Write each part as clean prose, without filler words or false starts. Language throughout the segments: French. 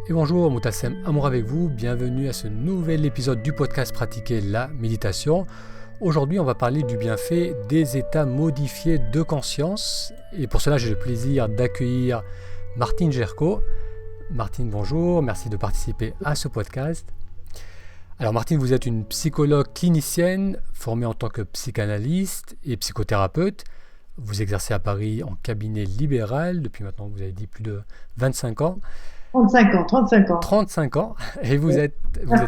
Et bonjour, Moutassem Amour avec vous, bienvenue à ce nouvel épisode du podcast Pratiquer la méditation. Aujourd'hui, on va parler du bienfait des états modifiés de conscience. Et pour cela, j'ai le plaisir d'accueillir Martine Gerco. Martine, bonjour, merci de participer à ce podcast. Alors Martine, vous êtes une psychologue clinicienne formée en tant que psychanalyste et psychothérapeute. Vous exercez à Paris en cabinet libéral depuis maintenant, vous avez dit, plus de 25 ans. 35 ans. 35 ans, et vous êtes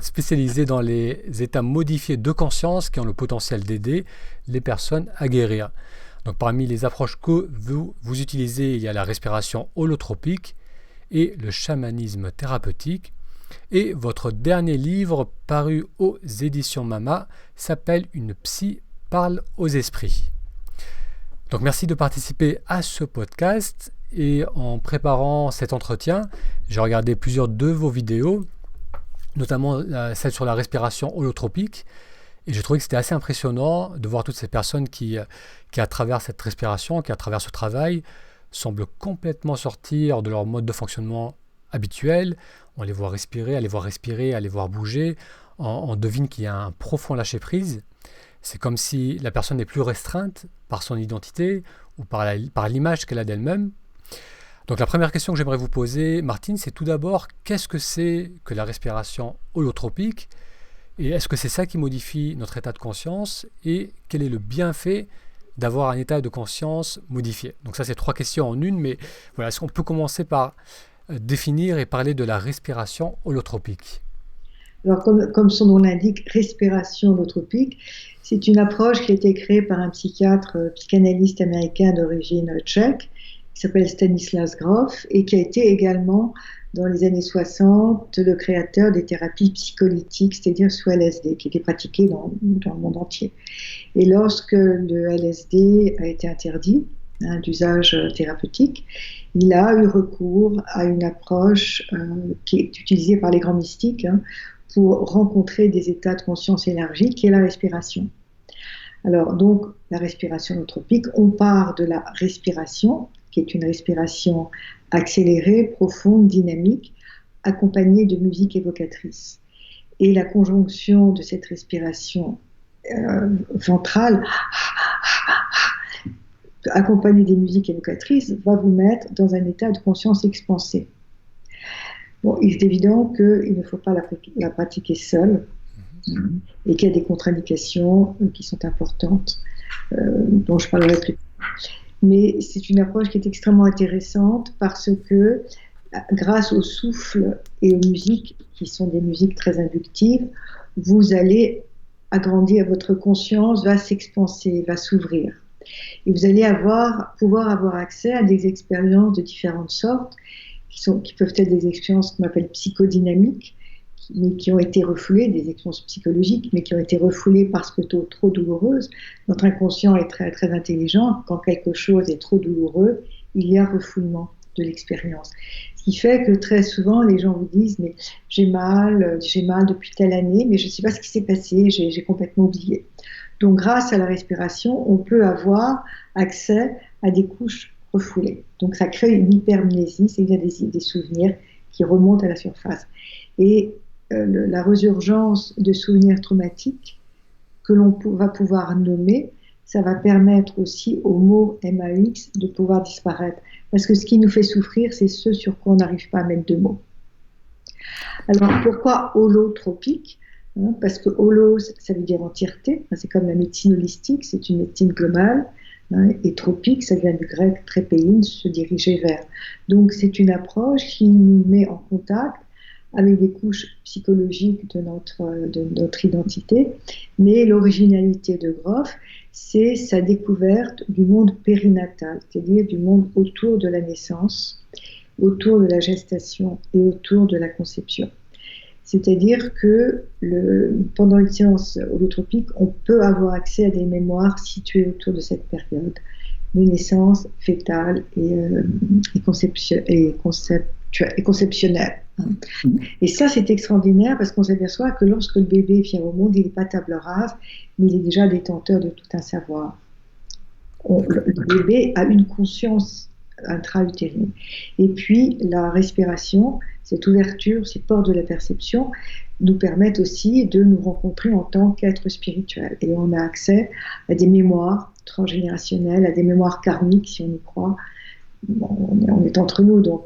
spécialisé dans les états modifiés de conscience qui ont le potentiel d'aider les personnes à guérir. Donc parmi les approches que vous utilisez, il y a la respiration holotropique et le chamanisme thérapeutique. Et votre dernier livre paru aux éditions Mama s'appelle « Une psy parle aux esprits ». Donc merci de participer à ce podcast. Et en préparant cet entretien, j'ai regardé plusieurs de vos vidéos, notamment celle sur la respiration holotropique. Et j'ai trouvé que c'était assez impressionnant de voir toutes ces personnes qui, à travers cette respiration, qui à travers ce travail, semblent complètement sortir de leur mode de fonctionnement habituel. On les voit respirer, à les voir bouger. On devine qu'il y a un profond lâcher-prise. C'est comme si la personne n'est plus restreinte par son identité ou par l'image qu'elle a d'elle-même. Donc la première question que j'aimerais vous poser, Martine, c'est tout d'abord, qu'est-ce que c'est que la respiration holotropique? Et est-ce que c'est ça qui modifie notre état de conscience? Et quel est le bienfait d'avoir un état de conscience modifié? Donc ça, c'est 3 questions en une, mais voilà, est-ce qu'on peut commencer par définir et parler de la respiration holotropique? Alors, comme son nom l'indique, respiration holotropique, c'est une approche qui a été créée par un psychanalyste américain d'origine tchèque, qui s'appelle Stanislas Grof, et qui a été également, dans les années 60, le créateur des thérapies psycholytiques, c'est-à-dire sous LSD, qui étaient pratiquées dans le monde entier. Et lorsque le LSD a été interdit, d'usage thérapeutique, il a eu recours à une approche qui est utilisée par les grands mystiques pour rencontrer des états de conscience élargie, qui est la respiration. Alors, donc, la respiration holotropique, on part de la respiration, qui est une respiration accélérée, profonde, dynamique, accompagnée de musique évocatrice. Et la conjonction de cette respiration ventrale, accompagnée des musiques évocatrices, va vous mettre dans un état de conscience expansé. Bon, il est évident qu'il ne faut pas la pratiquer seule et qu'il y a des contre-indications qui sont importantes, dont je parlerai plus tard. Mais c'est une approche qui est extrêmement intéressante parce que, grâce au souffle et aux musiques, qui sont des musiques très inductives, vous allez agrandir, votre conscience va s'expanser, va s'ouvrir. Et vous allez pouvoir avoir accès à des expériences de différentes sortes, qui peuvent être des expériences qu'on appelle psychodynamiques, mais qui ont été refoulées, des expériences psychologiques, mais qui ont été refoulées parce que trop douloureuses. Notre inconscient est très, très intelligent. Quand quelque chose est trop douloureux, il y a refoulement de l'expérience. Ce qui fait que très souvent, les gens vous disent « mais j'ai mal depuis telle année, mais je ne sais pas ce qui s'est passé, j'ai complètement oublié ». Donc grâce à la respiration, on peut avoir accès à des couches refoulées. Donc ça crée une hypermnésie, c'est-à-dire des souvenirs qui remontent à la surface. Et la résurgence de souvenirs traumatiques que l'on va pouvoir nommer, ça va permettre aussi au mot MAX de pouvoir disparaître. Parce que ce qui nous fait souffrir, c'est ce sur quoi on n'arrive pas à mettre de mots. Alors pourquoi holotropique? Parce que holos, ça veut dire entièreté, c'est comme la médecine holistique, c'est une médecine globale, et tropique, ça vient du grec trépéine, se diriger vers. Donc c'est une approche qui nous met en contact avec des couches psychologiques de notre identité, mais l'originalité de Grof, c'est sa découverte du monde périnatal, c'est-à-dire du monde autour de la naissance, autour de la gestation et autour de la conception. C'est-à-dire que pendant une séance holotropique, on peut avoir accès à des mémoires situées autour de cette période de naissance fétale et conceptionnelle. Et ça, c'est extraordinaire parce qu'on s'aperçoit que lorsque le bébé vient au monde, il n'est pas table rase, mais il est déjà détenteur de tout un savoir. Le bébé a une conscience intra-utérine. Et puis, la respiration, cette ouverture, ces portes de la perception, nous permettent aussi de nous rencontrer en tant qu'être spirituel. Et on a accès à des mémoires transgénérationnelles, à des mémoires karmiques, si on y croit. Bon, on est entre nous, donc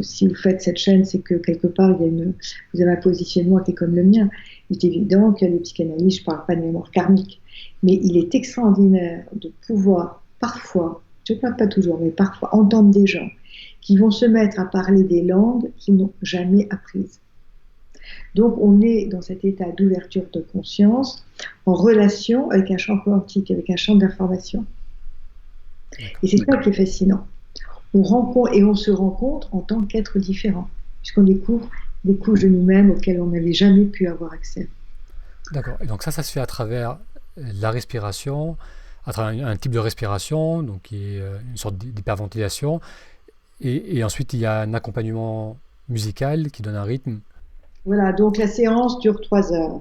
si vous faites cette chaîne, c'est que quelque part, vous avez un positionnement qui est comme le mien. Il est évident que les psychanalystes, je ne parle pas de mémoire karmique, mais il est extraordinaire de pouvoir, parfois, je ne parle pas toujours, mais parfois, entendre des gens qui vont se mettre à parler des langues qu'ils n'ont jamais apprises. Donc, on est dans cet état d'ouverture de conscience en relation avec un champ quantique, avec un champ d'information. Et c'est ça qui est fascinant. On se rencontre en tant qu'être différent, puisqu'on découvre des couches de nous-mêmes auxquelles on n'avait jamais pu avoir accès. D'accord. Et donc ça se fait à travers la respiration, à travers un type de respiration, donc qui est une sorte d'hyperventilation. Et ensuite, il y a un accompagnement musical qui donne un rythme. Voilà, donc la séance dure 3 heures,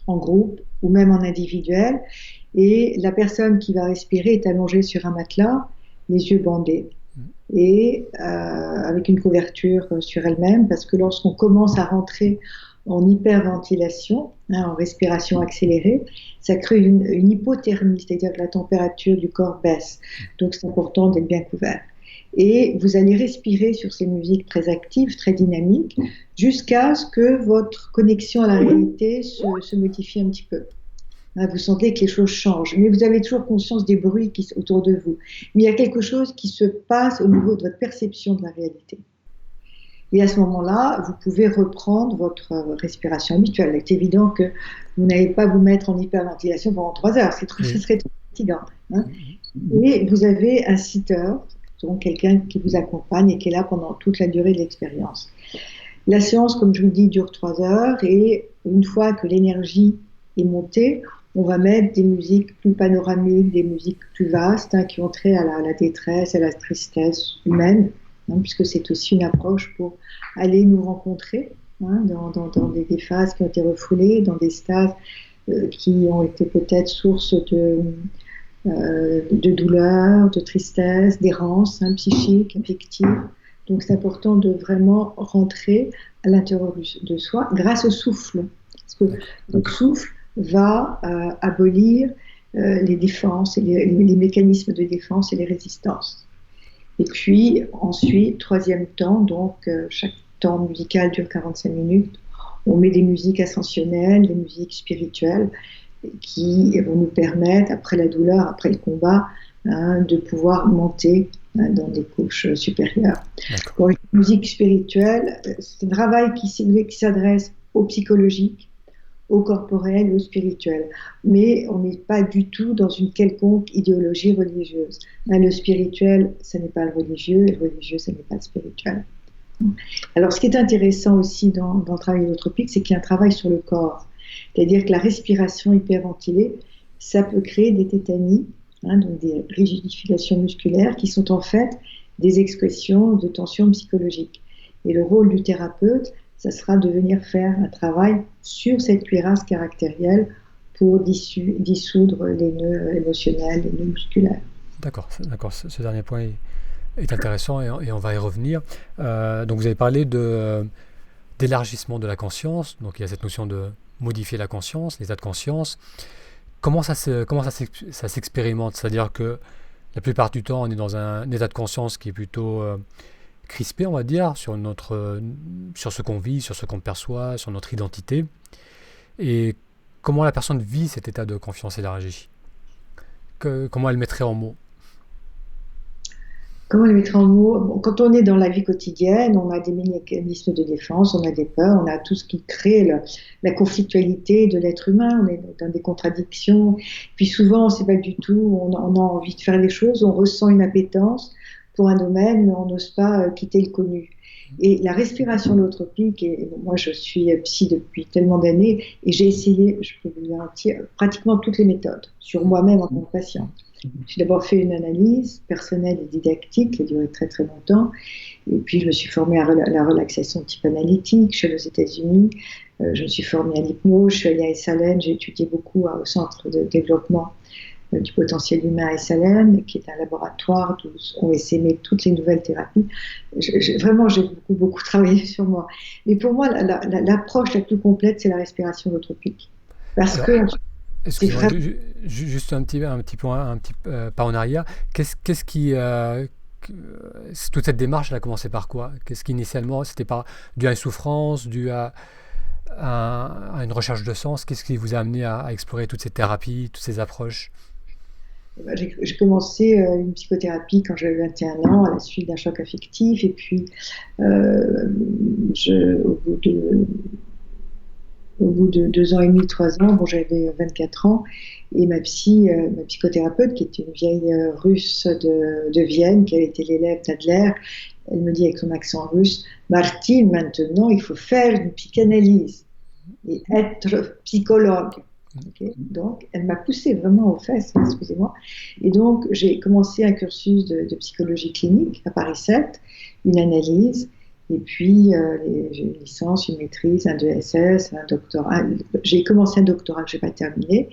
en groupe ou même en individuel. Et la personne qui va respirer est allongée sur un matelas, les yeux bandés, et avec une couverture sur elle-même, parce que lorsqu'on commence à rentrer en hyperventilation, en respiration accélérée, ça crée une hypothermie, c'est-à-dire que la température du corps baisse. Donc c'est important d'être bien couvert. Et vous allez respirer sur ces musiques très actives, très dynamiques, jusqu'à ce que votre connexion à la réalité se modifie un petit peu. Vous sentez que les choses changent, mais vous avez toujours conscience des bruits qui sont autour de vous. Mais il y a quelque chose qui se passe au niveau de votre perception de la réalité. Et à ce moment-là, vous pouvez reprendre votre respiration habituelle. Il est évident que vous n'allez pas vous mettre en hyperventilation pendant 3 heures, ce serait trop fatigant. Et vous avez un sitter, donc quelqu'un qui vous accompagne et qui est là pendant toute la durée de l'expérience. La séance, comme je vous le dis, dure 3 heures, et une fois que l'énergie est montée, on va mettre des musiques plus panoramiques, des musiques plus vastes, qui ont trait à la détresse, à la tristesse humaine, puisque c'est aussi une approche pour aller nous rencontrer dans des phases qui ont été refoulées, dans des stades qui ont été peut-être source de douleur, de tristesse, d'errance psychique, affective. Donc c'est important de vraiment rentrer à l'intérieur de soi grâce au souffle. Parce que le souffle va abolir les défenses, les mécanismes de défense et les résistances. Et puis ensuite, troisième temps, donc chaque temps musical dure 45 minutes, on met des musiques ascensionnelles, des musiques spirituelles qui vont nous permettre, après la douleur, après le combat, de pouvoir monter dans des couches supérieures. Pour une musique spirituelle, c'est un travail qui s'adresse au psychologique, au corporel, au spirituel. Mais on n'est pas du tout dans une quelconque idéologie religieuse. Le spirituel, ce n'est pas le religieux, et le religieux, ce n'est pas le spirituel. Alors, ce qui est intéressant aussi dans le travail holotropique, c'est qu'il y a un travail sur le corps. C'est-à-dire que la respiration hyperventilée, ça peut créer des tétanies, donc des rigidifications musculaires, qui sont en fait des expressions de tension psychologique. Et le rôle du thérapeute, ça sera de venir faire un travail sur cette cuirasse caractérielle pour dissoudre les nœuds émotionnels, les nœuds musculaires. D'accord. Ce dernier point est intéressant et on va y revenir. Donc vous avez parlé d'élargissement de la conscience, donc il y a cette notion de modifier la conscience, l'état de conscience. Comment ça s'expérimente? C'est-à-dire que la plupart du temps, on est dans un état de conscience qui est plutôt crispé, on va dire, sur ce qu'on vit, sur ce qu'on perçoit, sur notre identité. Et comment la personne vit cet état de confiance élargie? Comment elle mettrait en mots? Comment le mettre en mots? Quand on est dans la vie quotidienne, on a des mécanismes de défense, on a des peurs, on a tout ce qui crée la conflictualité de l'être humain, on est dans des contradictions. Puis souvent, on ne sait pas du tout, on a envie de faire des choses, on ressent une appétence pour un domaine, mais on n'ose pas quitter le connu. Et la respiration holotropique, et moi je suis psy depuis tellement d'années, et j'ai essayé, je peux vous garantir, pratiquement toutes les méthodes, sur moi-même en tant que patient. J'ai d'abord fait une analyse personnelle et didactique qui a duré très très longtemps, et puis je me suis formée à la relaxation type analytique, je suis allée aux États-Unis, je me suis formée à l'hypnose, je suis allée à Esalen, j'ai étudié beaucoup au centre de développement du potentiel humain à Salem, qui est un laboratoire où ont essaimé toutes les nouvelles thérapies. Vraiment, j'ai beaucoup travaillé sur moi. Mais pour moi, l'approche la plus complète, c'est la respiration hootropique. Parce Alors, que c'est excusez-moi, vraiment... juste un petit point, un petit pas en arrière. Qu'est-ce qui toute cette démarche, elle a commencé par quoi? Qu'est-ce qui initialement, c'était dû à une souffrance, dû à une recherche de sens? Qu'est-ce qui vous a amené à explorer toutes ces thérapies, toutes ces approches? J'ai commencé une psychothérapie quand j'avais 21 ans, à la suite d'un choc affectif. Et puis, euh, au bout de 2 ans et demi, 3 ans, bon, j'avais 24 ans, et ma psychothérapeute, qui était une vieille russe de Vienne, qui avait été l'élève d'Adler, elle me dit avec son accent russe, Martine, maintenant, il faut faire une psychanalyse et être psychologue. Okay, donc, elle m'a poussée vraiment aux fesses, excusez-moi. Et donc, j'ai commencé un cursus de psychologie clinique à Paris 7, une analyse, et puis j'ai une licence, une maîtrise, un DSS, un doctorat. J'ai commencé un doctorat que je n'ai pas terminé.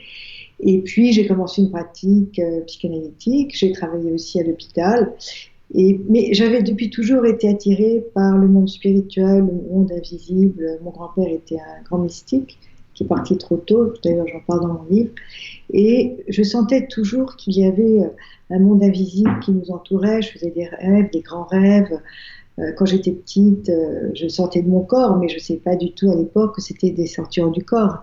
Et puis, j'ai commencé une pratique psychanalytique. J'ai travaillé aussi à l'hôpital. Mais j'avais depuis toujours été attirée par le monde spirituel, le monde invisible. Mon grand-père était un grand mystique qui est parti trop tôt, d'ailleurs j'en parle dans mon livre, et je sentais toujours qu'il y avait un monde invisible qui nous entourait. Je faisais des rêves, des grands rêves. Quand j'étais petite, je sortais de mon corps, mais je ne sais pas du tout à l'époque que c'était des sorties du corps,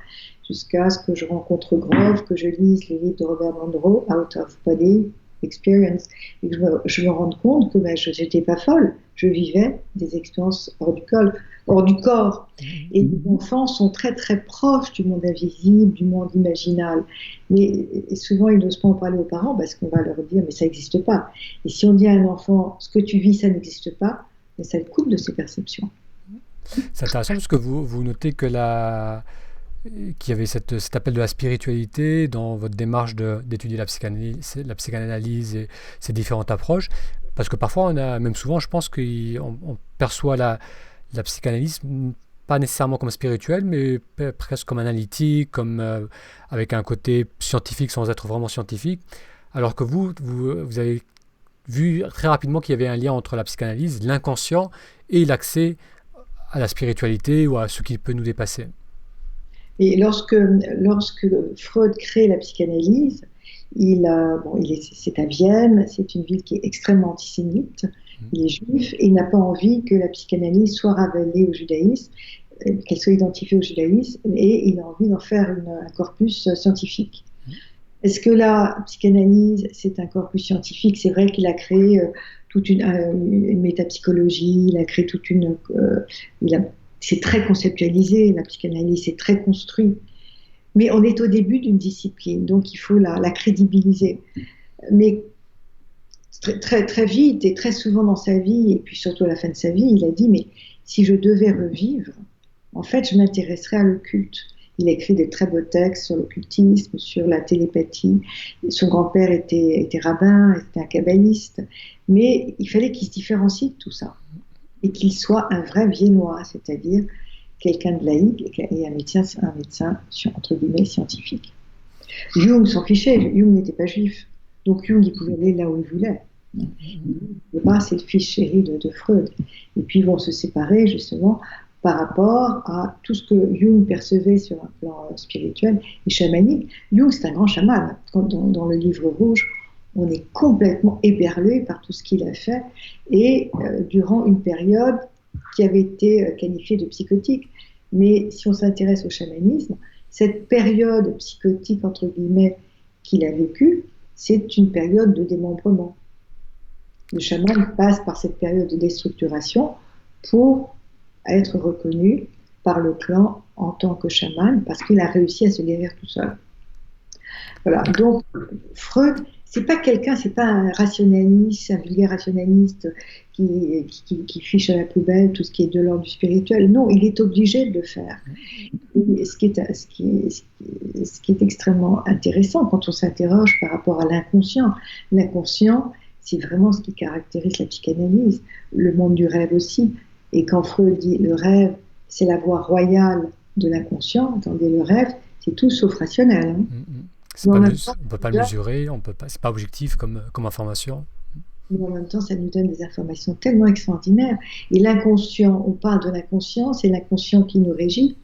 jusqu'à ce que je rencontre Grove, que je lise les livres de Robert Monroe, Out of Body Experience, et que je me rende compte que je n'étais pas folle, je vivais des expériences hors du corps. Et les enfants sont très très proches du monde invisible, du monde imaginal. Mais souvent, ils n'osent pas en parler aux parents parce qu'on va leur dire, mais ça n'existe pas. Et si on dit à un enfant, ce que tu vis, ça n'existe pas, mais ça le coupe de ses perceptions. C'est intéressant parce que vous notez qu'il y avait cet appel de la spiritualité dans votre démarche d'étudier la psychanalyse et ses différentes approches. Parce que parfois, même souvent, je pense qu'on perçoit la psychanalyse pas nécessairement comme spirituelle, mais presque comme analytique, avec un côté scientifique sans être vraiment scientifique. Alors que vous avez vu très rapidement qu'il y avait un lien entre la psychanalyse, l'inconscient et l'accès à la spiritualité ou à ce qui peut nous dépasser. Et lorsque Freud crée la psychanalyse, c'est à Vienne, c'est une ville qui est extrêmement antisémite, il est juif, et il n'a pas envie que la psychanalyse soit ravalée au judaïsme, qu'elle soit identifiée au judaïsme, et il a envie d'en faire un corpus scientifique. Est-ce que la psychanalyse, c'est un corpus scientifique? C'est vrai qu'il a créé toute une métapsychologie, il a créé c'est très conceptualisé, la psychanalyse, c'est très construit. Mais on est au début d'une discipline, donc il faut la crédibiliser. Mais très, très vite et très souvent dans sa vie, et puis surtout à la fin de sa vie, il a dit, mais si je devais revivre, en fait, je m'intéresserais à l'occulte. Il a écrit des très beaux textes sur l'occultisme, sur la télépathie. Son grand-père était rabbin, était un kabbaliste. Mais il fallait qu'il se différencie de tout ça. Et qu'il soit un vrai viennois, c'est-à-dire quelqu'un de laïque et un médecin entre guillemets, scientifique. Jung s'en fichait, Jung n'était pas juif. Donc Jung, il pouvait aller là où il voulait. C'est le fils chéri de Freud. Et puis ils vont se séparer justement par rapport à tout ce que Jung percevait sur un plan spirituel et chamanique. Jung, c'est un grand chaman. Dans le livre rouge, on est complètement éberlué par tout ce qu'il a fait, et durant une période qui avait été qualifiée de psychotique. Mais si on s'intéresse au chamanisme, cette période psychotique, entre guillemets, qu'il a vécue, c'est une période de démembrement. Le chaman passe par cette période de déstructuration pour être reconnu par le clan en tant que chaman, parce qu'il a réussi à se guérir tout seul. Voilà. Donc, Freud, c'est pas un rationaliste, un vulgaire rationaliste qui fiche à la poubelle tout ce qui est de l'ordre du spirituel. Non, il est obligé de le faire. Et ce qui est extrêmement intéressant quand on s'interroge par rapport à l'inconscient. L'inconscient, c'est vraiment ce qui caractérise la psychanalyse, le monde du rêve aussi. Et quand Freud dit le rêve, c'est la voie royale de l'inconscient, attendez, le rêve, c'est tout sauf rationnel. Mais en même temps, on peut pas le mesurer, on peut pas, c'est pas objectif comme information. mais en même temps, ça nous donne des informations tellement extraordinaires. Et l'inconscient, on parle de l'inconscient, c'est l'inconscient qui nous régit.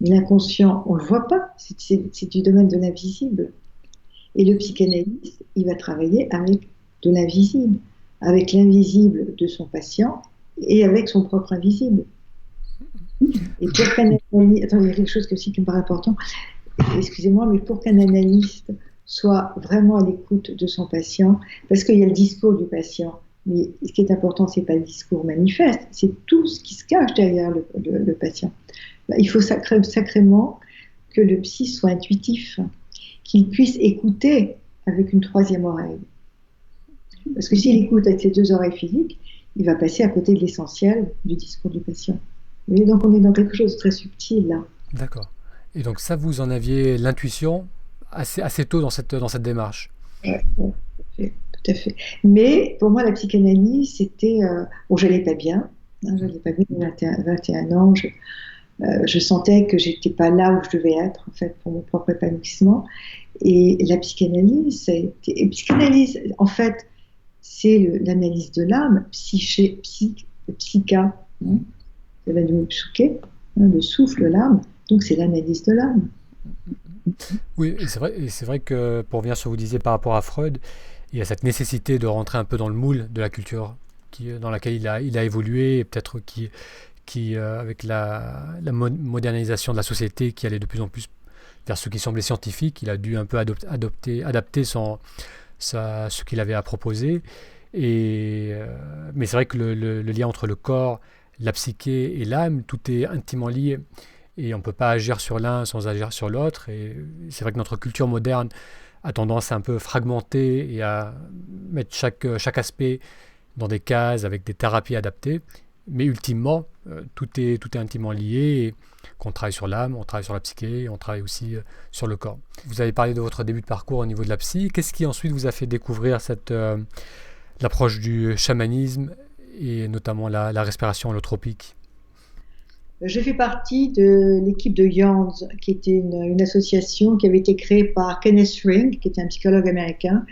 Mais l'inconscient, on ne le voit pas, c'est du domaine de l'invisible. Et le psychanalyste, il va travailler avec de l'invisible, avec l'invisible de son patient et avec son propre invisible. Et pour qu'un analyste, attends, il y a quelque chose aussi qui me paraît important, excusez-moi, mais pour qu'un analyste soit vraiment à l'écoute de son patient, parce qu'il y a le discours du patient, mais ce qui est important, c'est pas le discours manifeste, c'est tout ce qui se cache derrière le patient. Il faut sacrément que le psy soit intuitif, qu'il puisse écouter avec une troisième oreille. Parce que s'il écoute avec ses deux oreilles physiques, il va passer à côté de l'essentiel du discours du patient. Et donc on est dans quelque chose de très subtil là. D'accord. Et donc ça, vous en aviez l'intuition assez tôt dans cette démarche. Ouais, ouais, tout à fait. Mais pour moi, la psychanalyse, c'était... bon, je n'allais pas bien. Hein, je n'allais pas bien, 21 ans. Je sentais que j'étais pas là où je devais être, en fait, pour mon propre épanouissement. Et la psychanalyse, psychanalyse, en fait, c'est l'analyse de l'âme, psycha, hein, ça va du psyché, hein, le souffle, l'âme. Donc c'est l'analyse de l'âme. Oui, et c'est vrai que pour revenir sur ce que vous disiez par rapport à Freud, il y a cette nécessité de rentrer un peu dans le moule de la culture dans laquelle il a évolué, et peut-être avec la modernisation de la société qui allait de plus en plus vers ce qui semblait scientifique, il a dû un peu adapter ce qu'il avait à proposer. Mais c'est vrai que le lien entre le corps, la psyché et l'âme, tout est intimement lié. Et on ne peut pas agir sur l'un sans agir sur l'autre. Et c'est vrai que notre culture moderne a tendance à un peu fragmenter et à mettre chaque aspect dans des cases avec des thérapies adaptées. Mais ultimement, tout est intimement lié. Et qu'on travaille sur l'âme, on travaille sur la psyché, et on travaille aussi sur le corps. Vous avez parlé de votre début de parcours au niveau de la psy. Qu'est-ce qui ensuite vous a fait découvrir l'approche du chamanisme et notamment la respiration holotropique? Je fais partie de l'équipe de Yands, qui était une association qui avait été créée par Kenneth Ring, qui était un psychologue américain,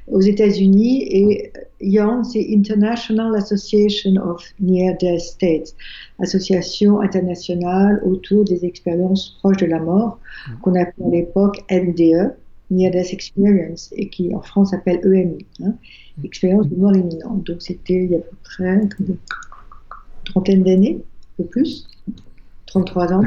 aux États-Unis. Et Yands, c'est International Association of Near-Death States, association internationale autour des expériences proches de la mort, qu'on appelait à l'époque NDE, Near Death Experience, et qui en France s'appelle EMI, hein, expérience de mort imminente. Donc c'était il y a à peu près une trentaine d'années, un peu plus. 33 ans.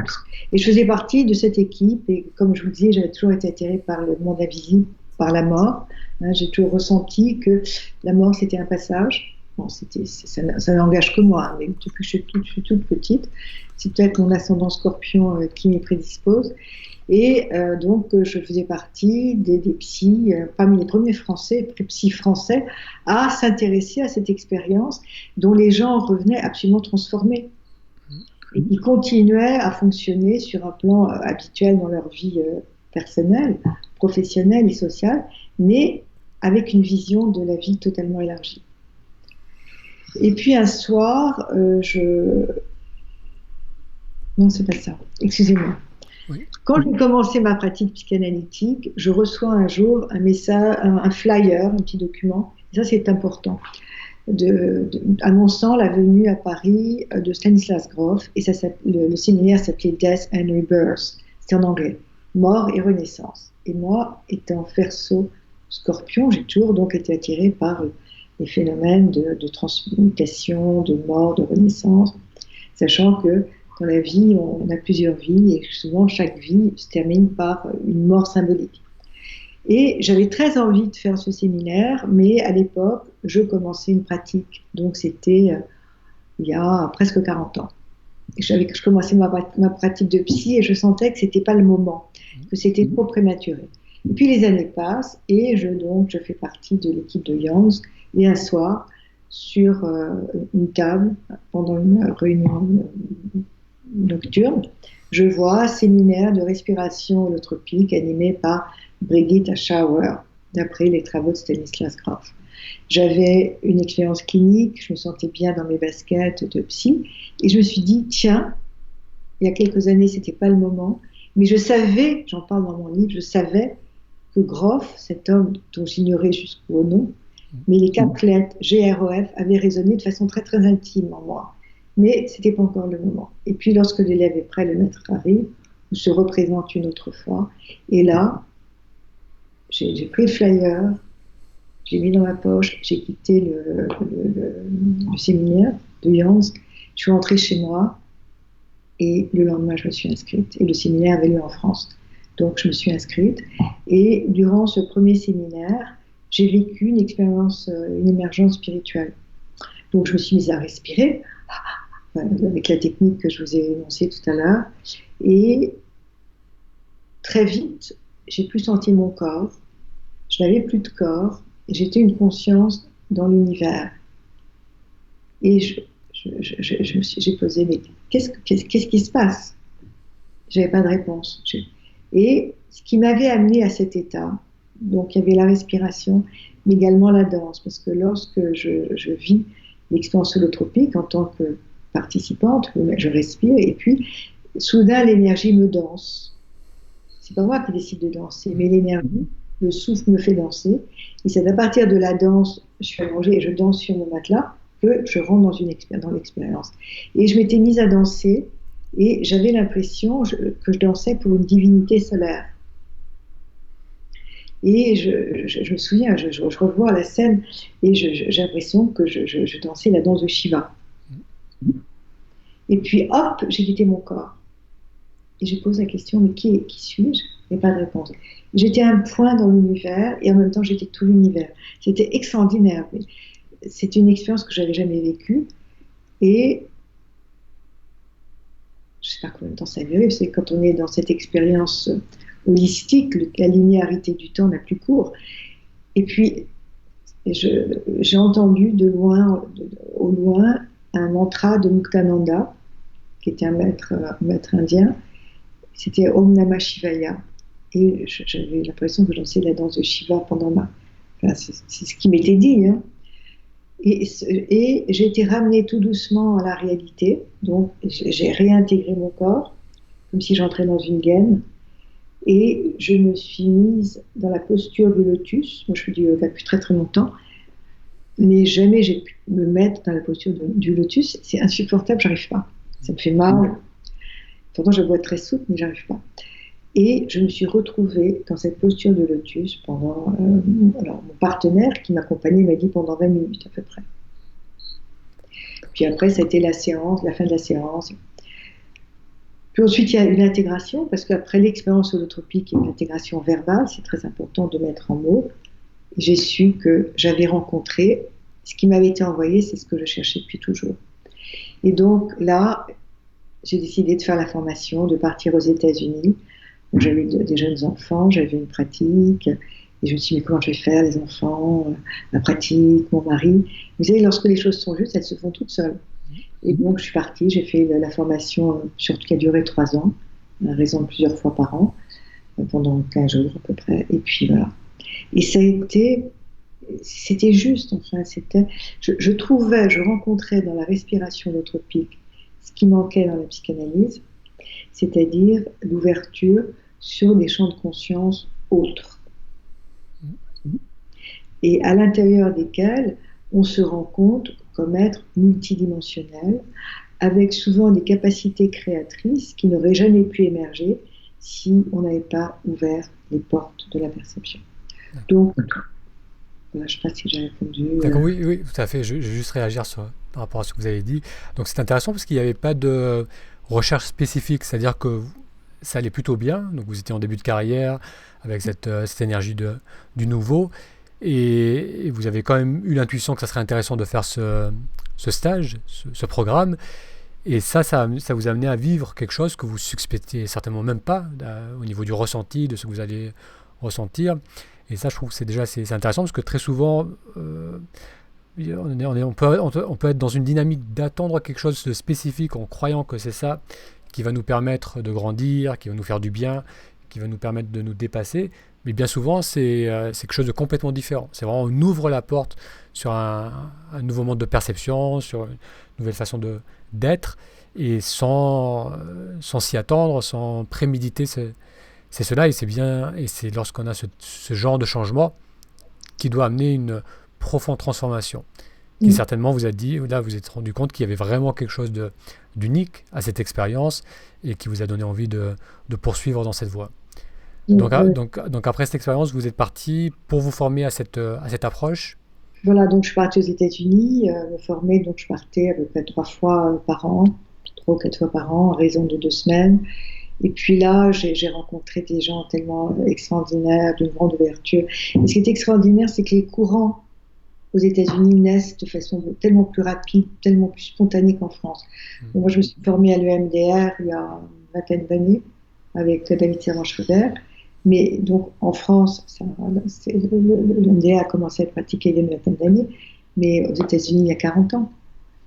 Et je faisais partie de cette équipe. Et comme je vous le disais, j'avais toujours été attirée par le monde invisible, par la mort. Hein, j'ai toujours ressenti que la mort, c'était un passage. Bon, ça n'engage que moi, hein, mais depuis que je suis toute petite, c'est peut-être mon ascendant scorpion qui m'y prédispose. Et donc, je faisais partie des psys, parmi les premiers psys français, à s'intéresser à cette expérience dont les gens revenaient absolument transformés. Et qui continuaient à fonctionner sur un plan habituel dans leur vie personnelle, professionnelle et sociale, mais avec une vision de la vie totalement élargie. Et puis un soir, Non, c'est pas ça. Excusez-moi. Oui. Quand j'ai commencé ma pratique psychanalytique, je reçois un jour un message, un flyer, un petit document. Et ça, c'est important. Annonçant la venue à Paris de Stanislas Grof, et le séminaire s'appelait Death and Rebirth, c'était en anglais, mort et renaissance. Et moi, étant Verseau Scorpion, j'ai toujours donc été attirée par les phénomènes de transmutation, de mort, de renaissance, sachant que dans la vie, on a plusieurs vies, et souvent chaque vie se termine par une mort symbolique. Et j'avais très envie de faire ce séminaire, mais à l'époque, je commençais une pratique. Donc c'était il y a presque 40 ans. Je commençais ma pratique de psy et je sentais que c'était pas le moment, que c'était trop prématuré. Et puis les années passent et je fais partie de l'équipe de Yands. Et un soir, sur une table, pendant une réunion nocturne, je vois un séminaire de respiration holotropique animé par Brigitte Schauer, d'après les travaux de Stanislas Grof. J'avais une expérience clinique, je me sentais bien dans mes baskets de psy, et je me suis dit, tiens, il y a quelques années, c'était pas le moment, mais je savais, j'en parle dans mon livre, je savais que Groff, cet homme dont j'ignorais jusqu'au nom, mais les 4 lettres GROF avaient résonné de façon très très intime en moi. Mais ce n'était pas encore le moment. Et puis lorsque l'élève est prêt, le maître arrive, ou se représente une autre fois. Et là, j'ai pris le flyer, j'ai mis dans ma poche, j'ai quitté le séminaire de Jans, je suis rentrée chez moi, et le lendemain, je me suis inscrite. Et le séminaire avait lieu en France. Donc, je me suis inscrite. Et durant ce premier séminaire, j'ai vécu une expérience, une émergence spirituelle. Donc, je me suis mise à respirer, avec la technique que je vous ai énoncée tout à l'heure. Et très vite, j'ai plus senti mon corps. Je n'avais plus de corps. Et j'étais une conscience dans l'univers. Et j'ai posé, mais qu'est-ce qui se passe? Je n'avais pas de réponse. Et ce qui m'avait amené à cet état, donc il y avait la respiration, mais également la danse, parce que lorsque je vis l'expérience holotropique en tant que participante, je respire, et puis soudain l'énergie me danse. C'est pas moi qui décide de danser, mais l'énergie, le souffle me fait danser, et c'est à partir de la danse, je suis allongée et je danse sur mon matelas, que je rentre dans l'expérience. Et je m'étais mise à danser, et j'avais l'impression que je dansais pour une divinité solaire. Et je me souviens, je revois la scène, et j'ai l'impression que je dansais la danse de Shiva. Et puis hop, j'ai quitté mon corps. Et je pose la question, mais qui suis-je? Il n'y a pas de réponse. J'étais un point dans l'univers, et en même temps j'étais tout l'univers. C'était extraordinaire. C'était une expérience que je n'avais jamais vécue. Et je ne sais pas combien de temps ça a duré, parce que quand on est dans cette expérience holistique, la linéarité du temps la plus courte. Et puis, j'ai entendu au loin, un mantra de Muktananda, qui était un maître indien. C'était Om Namah Shivaya. Et j'avais l'impression que je dansais la danse de Shiva pendant Enfin, c'est ce qui m'était dit, hein. Et j'ai été ramenée tout doucement à la réalité. Donc, j'ai réintégré mon corps, comme si j'entrais dans une gaine. Et je me suis mise dans la posture du lotus. Moi, je fais du yoga depuis très très longtemps. Mais jamais j'ai pu me mettre dans la posture du lotus. C'est insupportable, j'arrive pas. Ça me fait mal. Pourtant, je bois très souple, mais j'arrive pas. Et je me suis retrouvée dans cette posture de lotus pendant... alors, mon partenaire qui m'accompagnait m'a dit pendant 20 minutes à peu près. Puis après, ça a été la fin de la séance. Puis ensuite, il y a une intégration, parce qu'après l'expérience holotropique, il y a une intégration verbale, c'est très important de mettre en mots. J'ai su que j'avais rencontré, ce qui m'avait été envoyé, c'est ce que je cherchais depuis toujours. Et donc là, j'ai décidé de faire la formation, de partir aux États-Unis. J'avais des jeunes enfants, j'avais une pratique, et je me suis dit, mais comment je vais faire, les enfants, ma pratique, mon mari. Vous savez, lorsque les choses sont justes, elles se font toutes seules. Et donc, je suis partie, j'ai fait la formation qui a duré 3 ans, à raison de plusieurs fois par an, pendant 15 jours à peu près, et puis voilà. Et c'était juste, enfin, je rencontrais dans la respiration holotropique ce qui manquait dans la psychanalyse, c'est-à-dire l'ouverture sur des champs de conscience autres. Et à l'intérieur desquels on se rend compte comme être multidimensionnel, avec souvent des capacités créatrices qui n'auraient jamais pu émerger si on n'avait pas ouvert les portes de la perception. Donc, je ne sais pas si j'ai répondu. D'accord, oui, tout à fait. Je vais juste réagir par rapport à ce que vous avez dit. Donc, c'est intéressant parce qu'il n'y avait pas de recherche spécifique, c'est-à-dire que ça allait plutôt bien. Donc, vous étiez en début de carrière avec cette énergie du nouveau. Et vous avez quand même eu l'intuition que ça serait intéressant de faire ce stage, ce programme. Et ça vous a amené à vivre quelque chose que vous suspectiez certainement même pas au niveau du ressenti, de ce que vous allez ressentir. Et ça, je trouve que c'est intéressant parce que très souvent, on peut être dans une dynamique d'attendre quelque chose de spécifique en croyant que c'est ça qui va nous permettre de grandir, qui va nous faire du bien, qui va nous permettre de nous dépasser. Mais bien souvent, c'est quelque chose de complètement différent. C'est vraiment, on ouvre la porte sur un nouveau mode de perception, sur une nouvelle façon d'être, et sans s'y attendre, sans préméditer c'est cela, et c'est bien, et c'est lorsqu'on a ce genre de changement qui doit amener une profonde transformation. Qui Mm. certainement vous a dit, là vous êtes rendu compte qu'il y avait vraiment quelque chose d'unique à cette expérience et qui vous a donné envie de poursuivre dans cette voie. Donc, Donc, donc après cette expérience, vous êtes parti pour vous former à cette approche. voilà, donc je suis partie aux États-Unis me former, donc je partais à peu près 3 fois par an, 3 ou 4 fois par an, à raison de 2 semaines. Et puis là, j'ai rencontré des gens tellement extraordinaires, d'une grande ouverture. Et ce qui est extraordinaire, c'est que les courants aux États-Unis naissent de façon tellement plus rapide, tellement plus spontanée qu'en France. Donc, moi, je me suis formée à l'EMDR il y a une vingtaine d'années avec David Servan-Schreiber. Mais donc en France, l'EMDR a commencé à être pratiqué il y a une vingtaine d'années, mais aux États-Unis il y a 40 ans.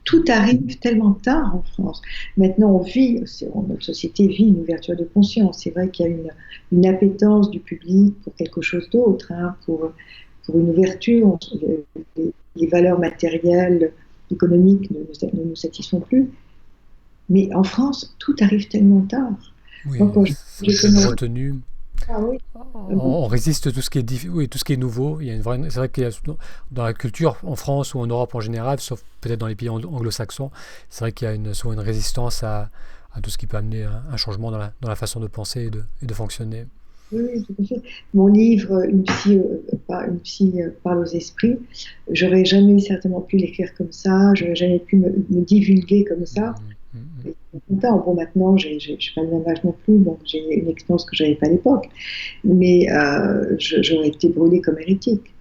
Tout arrive tellement tard en France. Maintenant, notre société vit une ouverture de conscience. C'est vrai qu'il y a une appétence du public pour quelque chose d'autre, hein, pour une ouverture. Les valeurs matérielles, économiques ne nous satisfont plus. Mais en France, tout arrive tellement tard. Oui, Moi, quand j'ai c'est commencé... retenu. Ah oui. On résiste tout ce qui est oui, tout ce qui est nouveau. Il y a c'est vrai qu'il y a dans la culture en France ou en Europe en général, sauf peut-être dans les pays anglo-saxons, c'est vrai qu'il y a souvent une résistance à tout ce qui peut amener un changement dans la façon de penser et de fonctionner. Oui, oui, tout à fait. Mon livre, Une psy parle aux esprits, j'aurais jamais certainement pu l'écrire comme ça, j'aurais jamais pu me divulguer comme ça. Et bon, maintenant, j'ai pas le même âge non plus, donc j'ai une expérience que j'avais pas à l'époque, mais j'aurais été brûlée comme hérétique.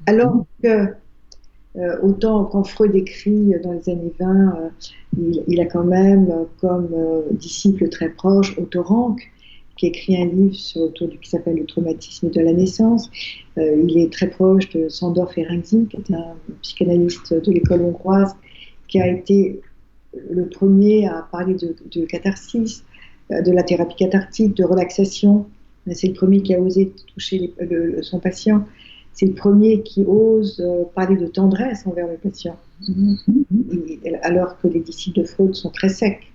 Alors que, autant quand Freud écrit dans les années 20, il a quand même comme disciple très proche Otto Rank, qui écrit un livre qui s'appelle Le traumatisme de la naissance. Il est très proche de Sándor Ferenczi, qui est un psychanalyste de l'école hongroise, qui a été le premier à parler de catharsis, de la thérapie cathartique, de relaxation. C'est le premier qui a osé toucher son patient. C'est le premier qui ose parler de tendresse envers le patient, alors que les disciples de Freud sont très secs.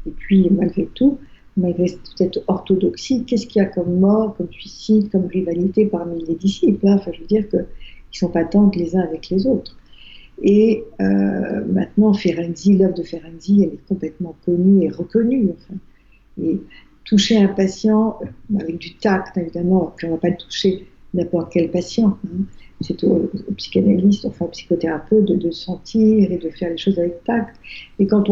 Et puis, malgré tout, malgré cette orthodoxie, qu'est-ce qu'il y a comme mort, comme suicide, comme rivalité parmi les disciples, hein? Enfin, je veux dire qu'ils ne sont pas tendres les uns avec les autres. Et maintenant, l'œuvre de Ferenczi, elle est complètement connue et reconnue. Enfin. Et toucher un patient avec du tact, évidemment, puis on ne va pas toucher n'importe quel patient. Hein. C'est au psychanalyste, enfin au psychothérapeute, de sentir et de faire les choses avec tact. Et quand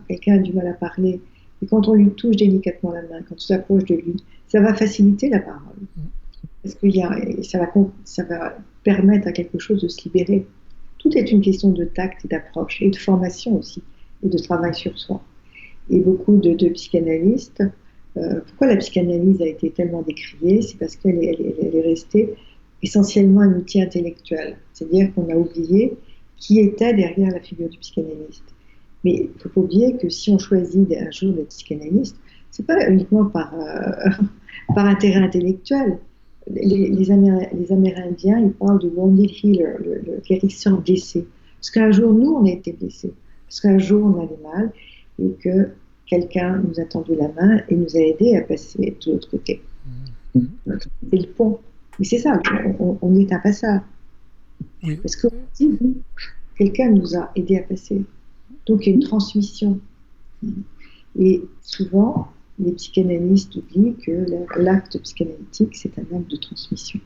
quelqu'un a du mal à parler, et quand on lui touche délicatement la main, quand on s'approche de lui, ça va faciliter la parole. Parce que ça va permettre à quelque chose de se libérer. Tout est une question de tact et d'approche, et de formation aussi, et de travail sur soi. Et beaucoup de psychanalystes, pourquoi la psychanalyse a été tellement décriée? C'est parce qu'elle est restée essentiellement un outil intellectuel. C'est-à-dire qu'on a oublié qui était derrière la figure du psychanalyste. Mais il ne faut pas oublier que si on choisit un jour d'être psychanalyste, ce n'est pas uniquement par intérêt intellectuel. Les Amérindiens, ils parlent du wounded healer, le guérisseur blessé. Parce qu'un jour, nous, on a été blessés. Parce qu'un jour, on avait mal et que quelqu'un nous a tendu la main et nous a aidés à passer de l'autre côté. C'est le pont. Mais c'est ça, on est un passeur. Oui. Parce que quelqu'un nous a aidés à passer. Donc, il y a une transmission. Et souvent, les psychanalystes oublient que l'acte psychanalytique, c'est un acte de transmission.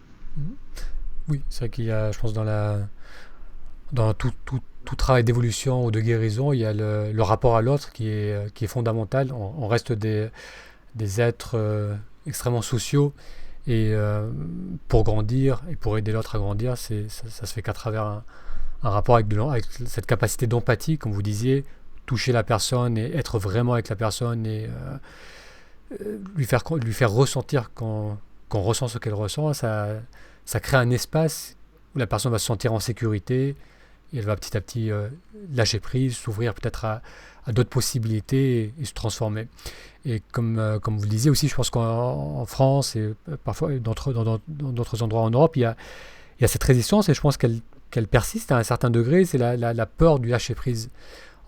Oui, c'est vrai qu'il y a, je pense, dans tout travail d'évolution ou de guérison, il y a le rapport à l'autre qui est fondamental. On reste des êtres extrêmement sociaux et pour grandir et pour aider l'autre à grandir, ça se fait qu'à travers un rapport avec cette capacité d'empathie, comme vous disiez, toucher la personne et être vraiment avec la personne et lui faire ressentir qu'on ressent ce qu'elle ressent, ça crée un espace où la personne va se sentir en sécurité et elle va petit à petit lâcher prise, s'ouvrir peut-être à d'autres possibilités et se transformer. Et comme vous le disiez aussi, je pense qu'en France et parfois dans d'autres endroits en Europe, il y a cette résistance et je pense qu'elle persiste à un certain degré, c'est la peur du lâcher prise.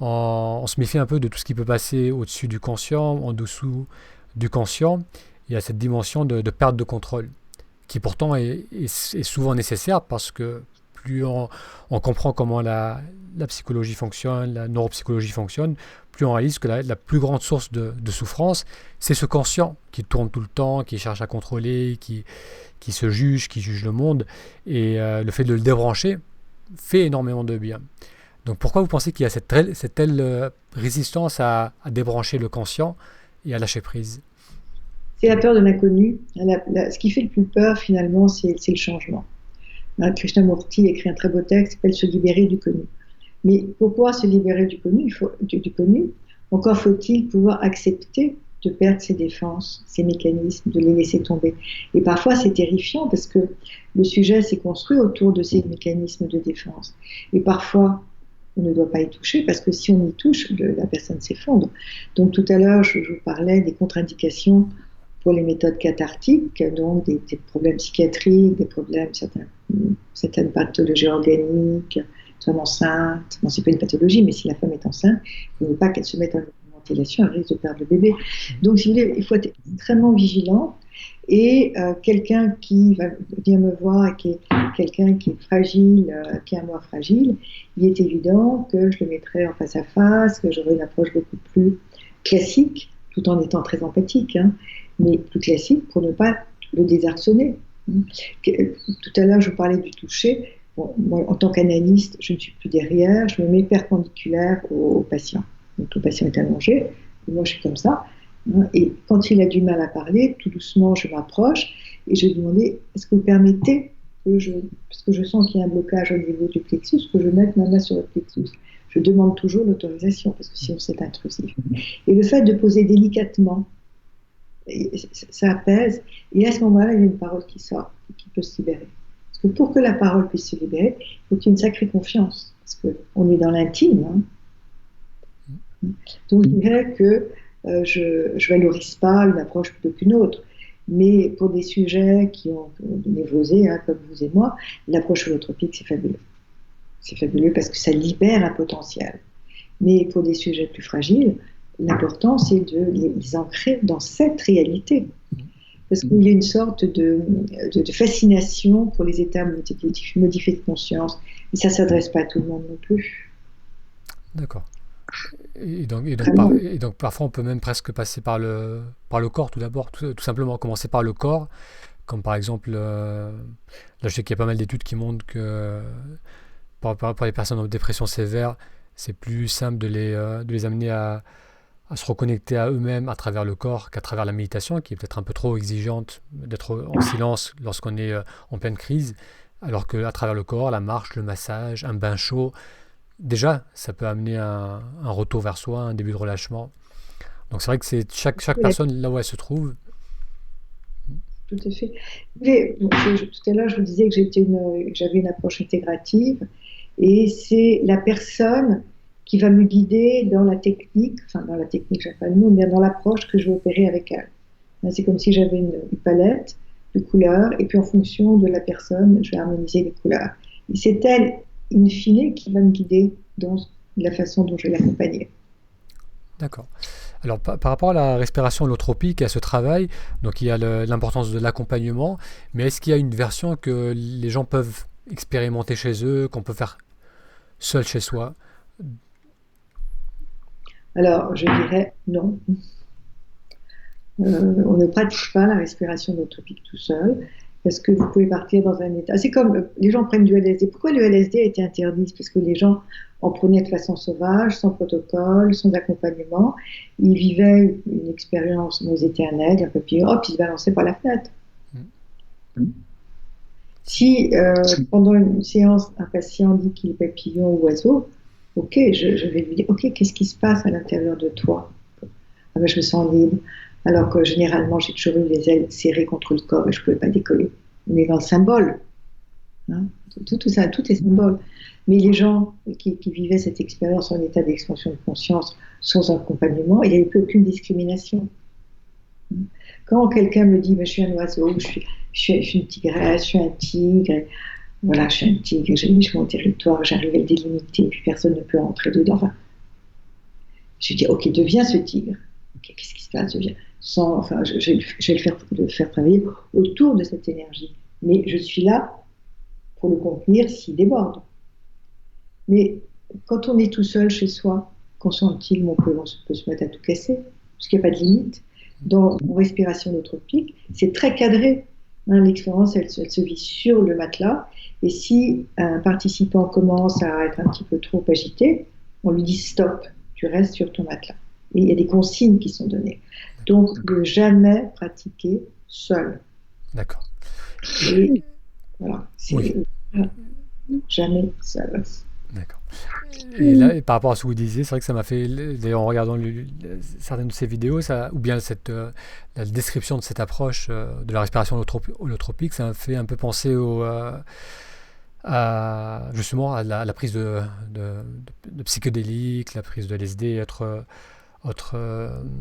On se méfie un peu de tout ce qui peut passer au-dessus du conscient, en dessous du conscient. il y a cette dimension de perte de contrôle, qui pourtant est souvent nécessaire parce que plus on comprend comment la psychologie fonctionne, la neuropsychologie fonctionne, plus on réalise que la plus grande source de souffrance, c'est ce conscient qui tourne tout le temps, qui cherche à contrôler, qui se juge, qui juge le monde. Et le fait de le débrancher fait énormément de bien. Donc pourquoi vous pensez qu'il y a cette telle résistance à débrancher le conscient et à lâcher prise? C'est la peur de l'inconnu. Ce qui fait le plus peur, finalement, c'est le changement. Krishnamurti écrit un très beau texte qui s'appelle Se libérer du connu. Mais pour pouvoir se libérer du connu, encore faut-il pouvoir accepter de perdre ses défenses, ses mécanismes, de les laisser tomber. Et parfois, c'est terrifiant parce que le sujet s'est construit autour de ces mécanismes de défense. Et parfois, on ne doit pas y toucher parce que si on y touche, la personne s'effondre. Donc tout à l'heure, je vous parlais des contre-indications pour les méthodes cathartiques, donc des problèmes psychiatriques, des problèmes, certaines pathologies organiques, femme enceinte, non c'est pas une pathologie, mais si la femme est enceinte, il ne faut pas qu'elle se mette en ventilation, elle risque de perdre le bébé. Donc si vous voulez, il faut être extrêmement vigilant et quelqu'un qui va venir me voir et qui est quelqu'un qui est fragile, qui est un moi fragile, il est évident que je le mettrai en face à face, que j'aurai une approche beaucoup plus classique, tout en étant très empathique, mais plus classique pour ne pas le désarçonner. Tout à l'heure, je vous parlais du toucher. Bon, moi, en tant qu'analyste, je ne suis plus derrière, je me mets perpendiculaire au patient. Donc le patient est allongé, et moi je suis comme ça. Et quand il a du mal à parler, tout doucement, je m'approche et je lui demande est-ce que vous permettez parce que je sens qu'il y a un blocage au niveau du plexus, que je mette ma main sur le plexus. Je demande toujours l'autorisation, parce que sinon c'est intrusif. Et le fait de poser délicatement, ça apaise, et à ce moment-là, il y a une parole qui sort, qui peut se libérer. Parce que pour que la parole puisse se libérer, il faut qu'il y ait une sacrée confiance, parce qu'on est dans l'intime. Donc je dirais que je ne valorise pas une approche plutôt qu'une autre, mais pour des sujets qui ont névrosé, comme vous et moi, l'approche holotropique, c'est fabuleux. C'est fabuleux parce que ça libère un potentiel. Mais pour des sujets plus fragiles, l'important, c'est de les ancrer dans cette réalité. Parce qu'il y a une sorte de fascination pour les états modifiés de conscience. Et ça ne s'adresse pas à tout le monde non plus. D'accord. Et donc parfois, on peut même presque passer par le corps tout d'abord, tout simplement commencer par le corps. Comme par exemple, là je sais qu'il y a pas mal d'études qui montrent que pour les personnes en dépression sévère, c'est plus simple de les amener à se reconnecter à eux-mêmes à travers le corps qu'à travers la méditation, qui est peut-être un peu trop exigeante d'être en silence lorsqu'on est en pleine crise, alors qu'à travers le corps, la marche, le massage, un bain chaud, déjà, ça peut amener un retour vers soi, un début de relâchement. Donc c'est vrai que c'est chaque personne là où elle se trouve. Tout à fait. Tout à l'heure, je vous disais que j'avais une approche intégrative, et c'est la personne qui va me guider dans la technique, j'ai pas le mot, mais dans l'approche que je vais opérer avec elle. C'est comme si j'avais une palette de couleurs, et puis en fonction de la personne, je vais harmoniser les couleurs. Et c'est elle, in fine, qui va me guider dans la façon dont je vais l'accompagner. D'accord. Alors par rapport à la respiration holotropique et à ce travail, donc il y a l'importance de l'accompagnement, mais est-ce qu'il y a une version que les gens peuvent expérimenter chez eux, qu'on peut faire seul chez soi? Alors, je dirais non. On ne pratique pas la respiration holotropique tout seul, parce que vous pouvez partir dans un état. C'est comme les gens prennent du LSD. Pourquoi le LSD a été interdit? Parce que les gens en prenaient de façon sauvage, sans protocole, sans accompagnement. Ils vivaient une expérience, ils étaient un aigle, un papillon, hop, ils se balançaient par la fenêtre. Si pendant une séance, un patient dit qu'il est papillon ou oiseau, ok, je vais lui dire, ok, qu'est-ce qui se passe à l'intérieur de toi? Ah ben, je me sens libre. Alors que généralement, j'ai toujours eu les ailes serrées contre le corps et je ne pouvais pas décoller. On est dans le symbole. Tout ça, tout est symbole. Mais les gens qui vivaient cette expérience en état d'expansion de conscience sans accompagnement, il n'y avait plus aucune discrimination. Quand quelqu'un me dit, je suis un oiseau, je suis une tigresse, je suis un tigre, voilà, je suis un tigre, j'ai mis mon territoire, j'arrive à le délimiter, puis personne ne peut entrer dedans. Enfin, je dis, ok, deviens ce tigre. qu'est-ce qui se passe? Enfin, je vais le faire travailler autour de cette énergie. Mais je suis là pour le contenir s'il déborde. Mais quand on est tout seul chez soi, qu'en soit-il, on peut se mettre à tout casser, parce qu'il n'y a pas de limite. Dans en respiration holotropique, c'est très cadré. L'expérience, elle se vit sur le matelas. Et si un participant commence à être un petit peu trop agité, on lui dit stop, tu restes sur ton matelas. Et il y a des consignes qui sont données. Donc, ne jamais pratiquer seul. D'accord. Et voilà, c'est Oui. jamais seul. D'accord. Et là, par rapport à ce que vous disiez, c'est vrai que ça m'a fait, d'ailleurs en regardant certaines de ces vidéos, ou bien la description de cette approche de la respiration holotropique, ça m'a fait un peu penser justement à la prise de psychédéliques, la prise de LSD, autres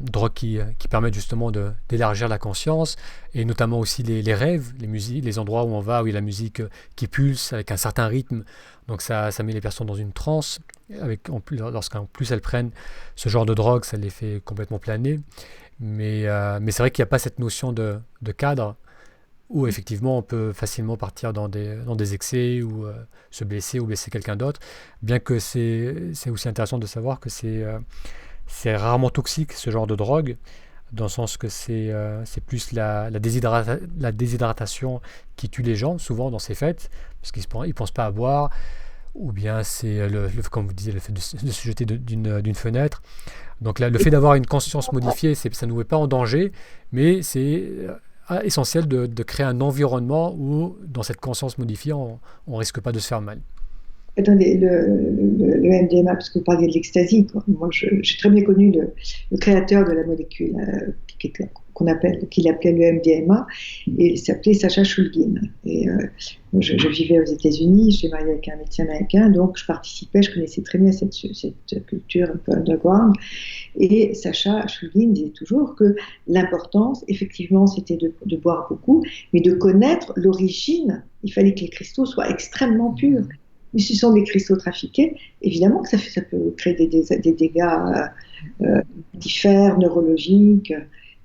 drogues qui permettent justement d'élargir la conscience, et notamment aussi les rêves, les musiques, les endroits où on va, où il y a la musique qui pulse avec un certain rythme. Donc ça met les personnes dans une transe, lorsqu'en plus elles prennent ce genre de drogue, ça les fait complètement planer. Mais c'est vrai qu'il n'y a pas cette notion de cadre, où effectivement on peut facilement partir dans des excès, ou se blesser ou blesser quelqu'un d'autre, bien que c'est aussi intéressant de savoir que c'est rarement toxique, ce genre de drogue, dans le sens que c'est plus la déshydratation qui tue les gens, souvent dans ces fêtes, parce qu'ils ne pensent pas à boire, ou bien c'est, comme vous disiez, le fait de se jeter d'une fenêtre. Donc là, le fait d'avoir une conscience modifiée, ça ne nous met pas en danger, mais c'est essentiel de créer un environnement où, dans cette conscience modifiée, on ne risque pas de se faire mal. Attendez, le MDMA, parce que vous parliez de l'ecstasy, moi j'ai très bien connu le créateur de la molécule qu'il appelait le MDMA, et il s'appelait Sacha Shulgin. Et je vivais aux États-Unis, j'étais mariée avec un médecin américain, donc je participais, je connaissais très bien cette culture un peu underground. Et Sacha Shulgin disait toujours que l'importance, effectivement, c'était de boire beaucoup, mais de connaître l'origine. Il fallait que les cristaux soient extrêmement purs. Mais si ce sont des cristaux trafiqués, évidemment que ça peut créer des dégâts diffèrent, neurologiques.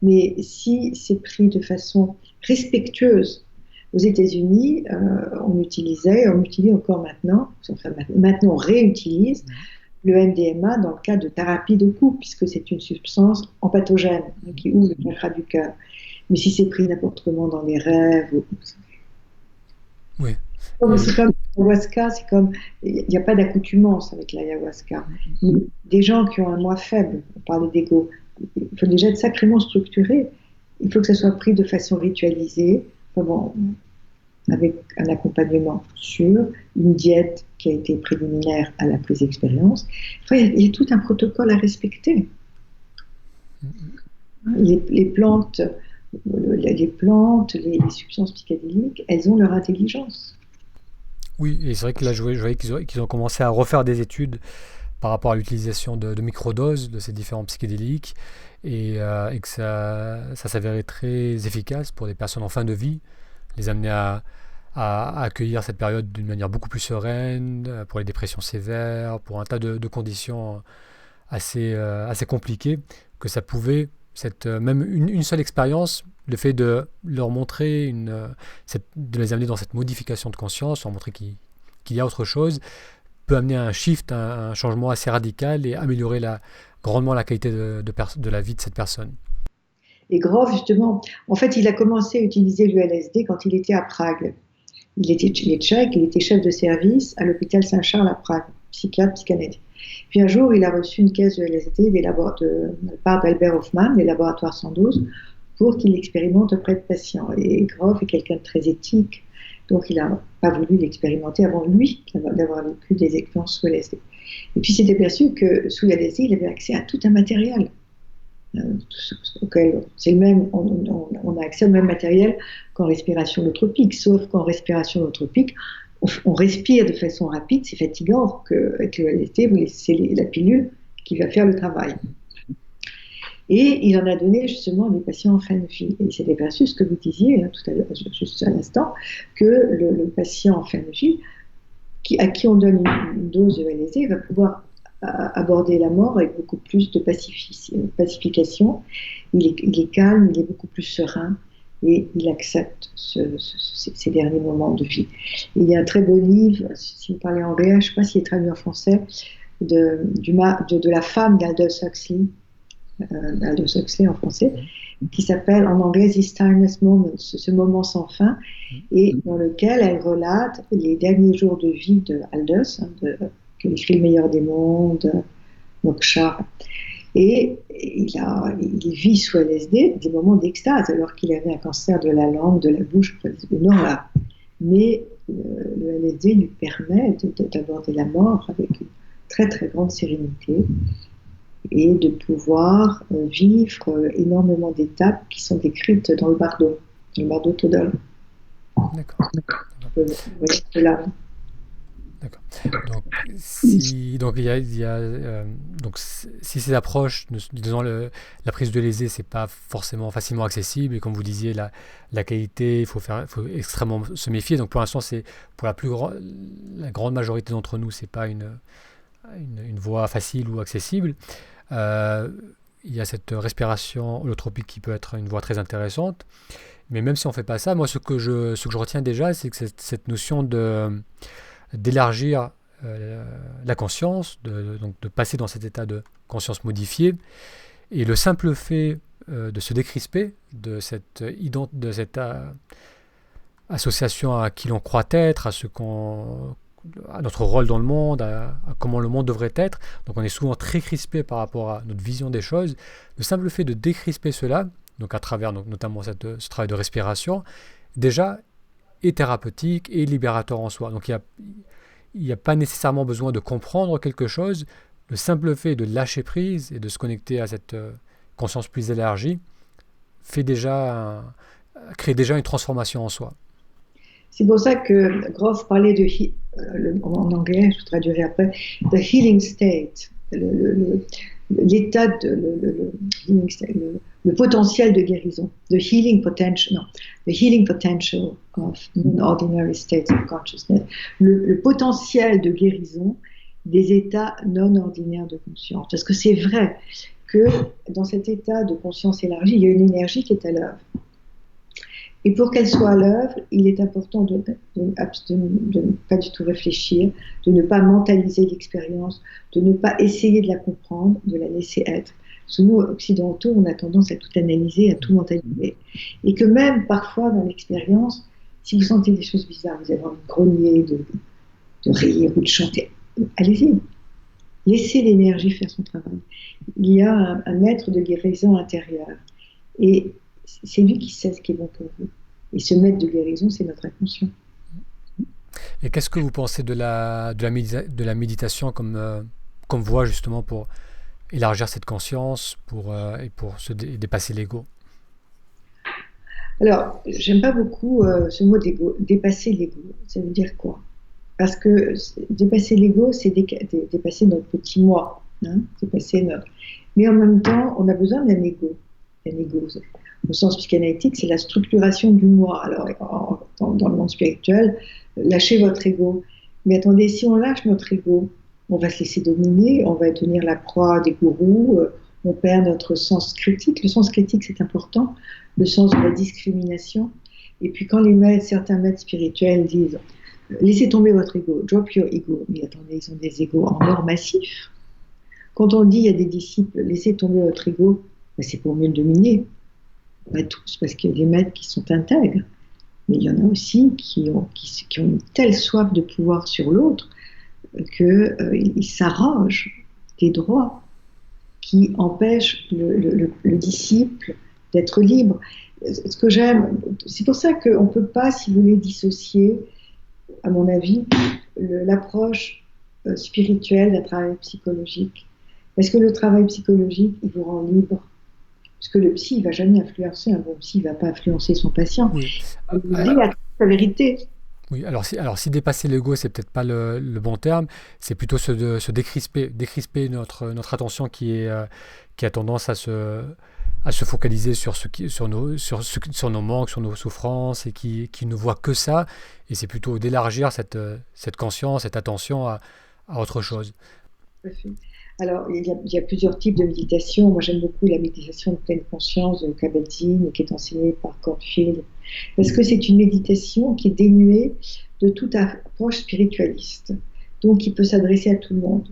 Mais si c'est pris de façon respectueuse, aux États-Unis, on utilise encore maintenant, maintenant on réutilise le MDMA dans le cas de thérapie de couple, puisque c'est une substance empathogène qui ouvre le chakra du cœur. Mais si c'est pris n'importe comment dans les rêves, oui. C'est comme l'ayahuasca, il n'y a pas d'accoutumance avec l'ayahuasca. Des gens qui ont un moi faible, on parlait d'ego, il faut déjà être sacrément structuré. Il faut que ça soit pris de façon ritualisée, avec un accompagnement sûr, une diète qui a été préliminaire à la prise d'expérience. Enfin, il y a tout un protocole à respecter. Les plantes, les substances psychédéliques, elles ont leur intelligence. Oui, et c'est vrai que là, je voyais qu'ils ont commencé à refaire des études par rapport à l'utilisation de microdoses de ces différents psychédéliques, et que ça s'avérait très efficace pour des personnes en fin de vie, les amener à accueillir cette période d'une manière beaucoup plus sereine, pour les dépressions sévères, pour un tas de conditions assez compliquées, que ça pouvait, même une seule expérience, le fait de leur montrer, de les amener dans cette modification de conscience, leur montrer qu'il y a autre chose, peut amener un shift, un changement assez radical, et améliorer grandement la qualité de la vie de cette personne. Et Grof, justement, en fait, il a commencé à utiliser le LSD quand il était à Prague. Il est tchèque, il était chef de service à l'hôpital Saint-Charles à Prague, psychiatre, psychanalyste. Puis un jour, il a reçu une caisse de LSD de la part d'Albert Hoffman, des laboratoires 112, pour qu'il l'expérimente auprès de patients. Et Grof est quelqu'un de très éthique, donc il n'a pas voulu l'expérimenter avant lui d'avoir vécu des expériences sous LSD. Et puis il s'est aperçu que sous LSD, il avait accès à tout un matériel. C'est le même, on a accès au même matériel qu'en respiration holotropique, sauf qu'en respiration holotropique, on respire de façon rapide, c'est fatigant, qu'avec le LSD, vous laissez la pilule qui va faire le travail. Et il en a donné justement à des patients en fin de vie. Et il s'est aperçu, ce que vous disiez tout à l'heure, juste à l'instant, que le patient en fin de vie, à qui on donne une dose de LSD, va pouvoir aborder la mort avec beaucoup plus de pacification. Il est calme, il est beaucoup plus serein et il accepte ces derniers moments de vie. Et il y a un très beau livre, si vous parlez anglais, je ne sais pas s'il est traduit en français, de la femme d'Aldous Huxley en français, qui s'appelle en anglais This Timeless Moment, ce moment sans fin, et dans lequel elle relate les derniers jours de vie de Aldous, qui écrit Le meilleur des mondes, Moksha. Et il vit sous LSD des moments d'extase, alors qu'il avait un cancer de la langue, de la bouche, énorme. Mais le LSD lui permet d'aborder la mort avec une très très grande sérénité et de pouvoir vivre énormément d'étapes qui sont décrites dans le Bardo Todol. D'accord. D'accord. Donc, si ces approches, disons la prise de lésé, c'est pas forcément facilement accessible, et comme vous disiez, la qualité, il faut extrêmement se méfier. Donc pour l'instant, c'est pour la grande majorité d'entre nous, c'est pas une voie facile ou accessible. Il y a cette respiration holotropique qui peut être une voie très intéressante. Mais même si on ne fait pas ça, moi ce que je retiens déjà, c'est que cette notion d'élargir la conscience, donc de passer dans cet état de conscience modifié, et le simple fait de se décrisper de cette association à qui l'on croit être, à notre rôle dans le monde, à comment le monde devrait être. Donc on est souvent très crispé par rapport à notre vision des choses. Le simple fait de décrisper cela, donc à travers notamment ce travail de respiration, déjà est thérapeutique et libérateur en soi. Donc il n'y a pas nécessairement besoin de comprendre quelque chose. Le simple fait de lâcher prise et de se connecter à cette conscience plus élargie crée déjà une transformation en soi. C'est pour ça que Groff parlait en anglais, je traduirai après, the healing state, l'état le potentiel de guérison, the healing potential of non-ordinary states of consciousness, le potentiel de guérison des états non ordinaires de conscience. Parce que c'est vrai que dans cet état de conscience élargie, il y a une énergie qui est à l'œuvre. Et pour qu'elle soit à l'œuvre, il est important de ne pas du tout réfléchir, de ne pas mentaliser l'expérience, de ne pas essayer de la comprendre, de la laisser être. Parce que nous, occidentaux, on a tendance à tout analyser, à tout mentaliser. Et que même parfois, dans l'expérience, si vous sentez des choses bizarres, vous avez envie de grogner, de rire ou de chanter, allez-y. Laissez l'énergie faire son travail. Il y a un maître de guérison intérieure. Et c'est lui qui sait ce qui est bon pour vous. Et ce maître de guérison, c'est notre inconscient. Et qu'est-ce que vous pensez de la méditation comme voie justement pour élargir cette conscience et pour se dépasser l'ego? Alors, j'aime pas beaucoup ce mot d'ego. Dépasser l'ego, ça veut dire quoi? Parce que dépasser l'ego, c'est dépasser notre petit moi. Mais en même temps, on a besoin d'un ego. Au sens psychanalytique, c'est la structuration du moi. Alors, dans le monde spirituel, lâchez votre ego. Mais attendez, si on lâche notre ego, on va se laisser dominer, on va devenir la proie des gourous, on perd notre sens critique. Le sens critique, c'est important, le sens de la discrimination. Et puis quand certains maîtres spirituels disent « laissez tomber votre ego, drop your ego », mais attendez, ils ont des égos en or massif. Quand on dit à des disciples « laissez tomber votre ego », c'est pour mieux le dominer. Pas tous, parce qu'il y a des maîtres qui sont intègres, mais il y en a aussi qui ont une telle soif de pouvoir sur l'autre qu'ils s'arrogent des droits qui empêchent le disciple d'être libre. Ce que j'aime, c'est pour ça qu'on ne peut pas, si vous voulez, dissocier, à mon avis, l'approche spirituelle d'un travail psychologique. Parce que le travail psychologique, il vous rend libre. Parce que le psy, il ne va jamais influencer. Un bon psy, il ne va pas influencer son patient. Oui. Il dit la vérité. Oui, alors si dépasser l'ego, c'est peut-être pas le bon terme, c'est plutôt se décrisper notre attention qui a tendance à se focaliser sur nos manques, sur nos souffrances, et qui ne voit que ça. Et c'est plutôt d'élargir cette conscience, cette attention à autre chose. tout à fait. Alors, il y a plusieurs types de méditation. Moi, j'aime beaucoup la méditation de pleine conscience de Kabat-Zinn, qui est enseignée par Cornfield, parce que c'est une méditation qui est dénuée de toute approche spiritualiste, donc qui peut s'adresser à tout le monde.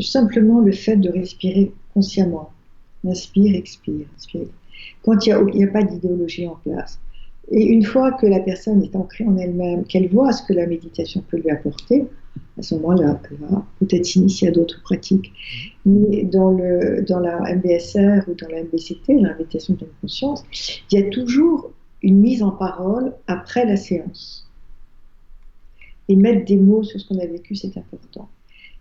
Simplement le fait de respirer consciemment, inspire, expire, inspire. Quand il n'y a pas d'idéologie en place. Et une fois que la personne est ancrée en elle-même, qu'elle voit ce que la méditation peut lui apporter, à ce moment-là, elle va peut-être s'initier à d'autres pratiques. Mais dans la MBSR ou dans la MBCT, la méditation de pleine conscience, il y a toujours une mise en parole après la séance. Et mettre des mots sur ce qu'on a vécu, c'est important.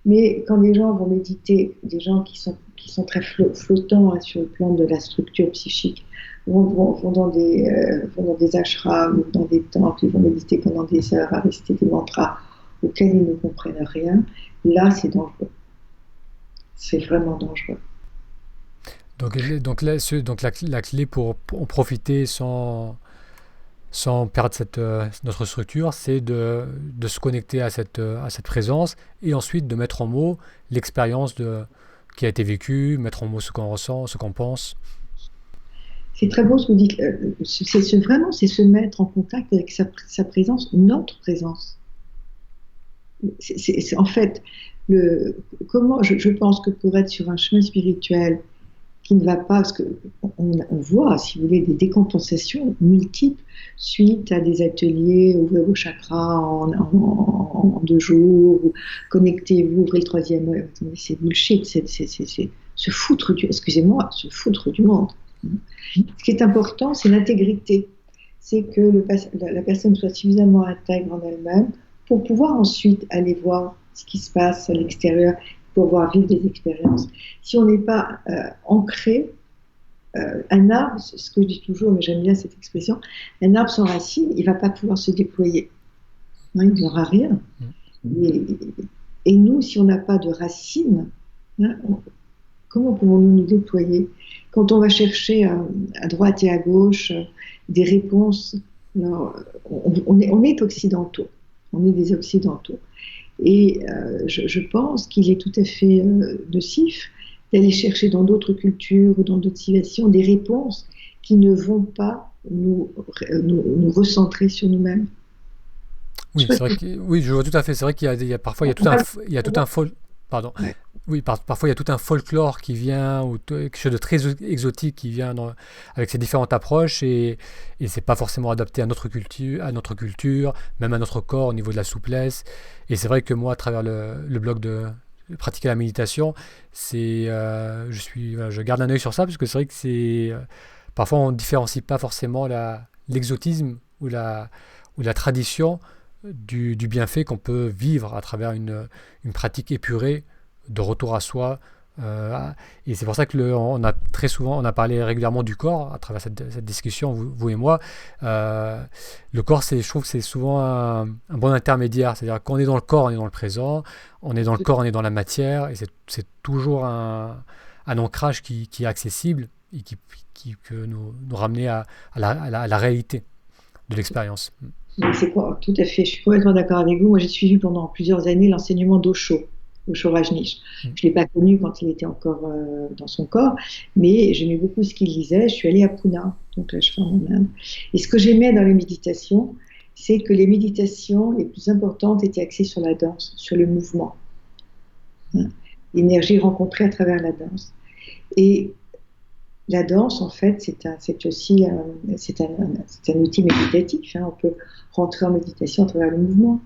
Mais quand les gens vont méditer, des gens qui sont très flottants sur le plan de la structure psychique, vont dans des ashrams, dans des temples, ils vont méditer pendant des heures à réciter des mantras auxquels ils ne comprennent rien, là c'est dangereux. C'est vraiment dangereux. Donc la clé pour en profiter sans perdre notre structure, c'est de se connecter à cette présence et ensuite de mettre en mots l'expérience qui a été vécue, mettre en mots ce qu'on ressent, ce qu'on pense. C'est très beau ce que vous dites. C'est se mettre en contact avec sa présence, notre présence. C'est en fait, comment je pense que pour être sur un chemin spirituel qui ne va pas, parce qu'on voit, si vous voulez, des décompensations multiples suite à des ateliers, ouvrez vos chakras en 2 jours, ou connectez-vous, ouvrez le 3e œil. C'est bullshit, c'est se foutre du monde. Ce qui est important, c'est l'intégrité. C'est que la personne soit suffisamment intègre en elle-même pour pouvoir ensuite aller voir ce qui se passe à l'extérieur, pour pouvoir vivre des expériences. Si on n'est pas ancré, un arbre, c'est ce que je dis toujours, mais j'aime bien cette expression, un arbre sans racines, il ne va pas pouvoir se déployer. Il n'aura rien. Et nous, si on n'a pas de racines, comment pouvons-nous nous déployer? Quand on va chercher à droite et à gauche des réponses, alors, on est occidentaux, on est des occidentaux. Et je pense qu'il est tout à fait nocif d'aller chercher dans d'autres cultures ou dans d'autres civilisations des réponses qui ne vont pas nous recentrer sur nous-mêmes. Oui, c'est vrai oui, je vois tout à fait. C'est vrai qu'il y a parfois il y a tout un pardon. Ouais. Oui, parfois il y a tout un folklore qui vient, ou quelque chose de très exotique qui vient avec ces différentes approches, et c'est pas forcément adapté à notre culture, même à notre corps au niveau de la souplesse. Et c'est vrai que moi, à travers le blog de pratiquer la méditation, je garde un œil sur ça, parce que c'est vrai que parfois on ne différencie pas forcément l'exotisme ou la tradition du bienfait qu'on peut vivre à travers une pratique épurée de retour à soi. Et c'est pour ça que on a parlé régulièrement du corps à travers cette discussion, vous et moi. Le corps, je trouve que c'est souvent un bon intermédiaire. C'est-à-dire qu'on est dans le corps, on est dans le présent, on est dans le corps, on est dans la matière, et c'est toujours un ancrage qui est accessible et qui peut nous ramener à la réalité de l'expérience. C'est quoi, tout à fait, je suis complètement d'accord avec vous. Moi, j'ai suivi pendant plusieurs années l'enseignement d'Osho Rajneesh. Je ne l'ai pas connu quand il était encore dans son corps, mais j'aimais beaucoup ce qu'il disait. Je suis allée à Pune, donc là je forme en Inde. Et ce que j'aimais dans les méditations, c'est que les méditations les plus importantes étaient axées sur la danse, sur le mouvement. L'énergie rencontrée à travers la danse. Et la danse, en fait, c'est aussi un outil méditatif. On peut rentrer en méditation à travers le mouvement.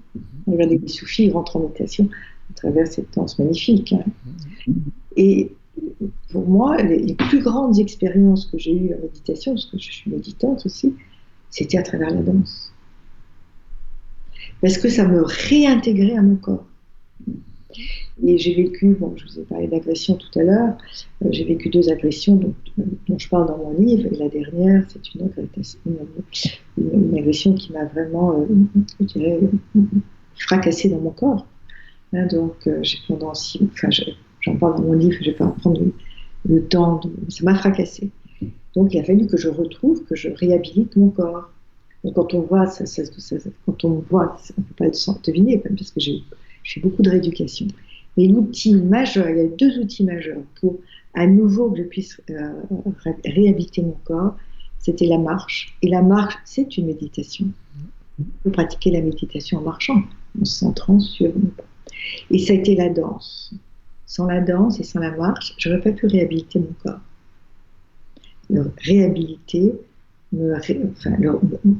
Regardez les soufis, ils rentrent en méditation à travers cette danse magnifique. Et pour moi, les plus grandes expériences que j'ai eues en méditation, parce que je suis méditante aussi, c'était à travers la danse. Parce que ça me réintégrait à mon corps. Et j'ai vécu, je vous ai parlé d'agression tout à l'heure, j'ai vécu 2 agressions dont je parle dans mon livre, et la dernière, c'est une agression qui m'a vraiment, je dirais, fracassée dans mon corps. Donc, j'en parle dans mon livre, je ne vais pas prendre le temps, ça m'a fracassée. Donc, il a fallu que je retrouve, que je réhabilite mon corps. Donc, quand on voit, on ne peut pas le deviner, parce que j'ai fait beaucoup de rééducation. Mais l'outil majeur, il y a deux outils majeurs pour à nouveau que je puisse réhabiter mon corps, c'était la marche. Et la marche, c'est une méditation. On peut pratiquer la méditation en marchant, en se centrant sur nos pas. Et ça a été la danse. Sans la danse et sans la marche, je n'aurais pas pu réhabiliter mon corps. Le réhabiliter,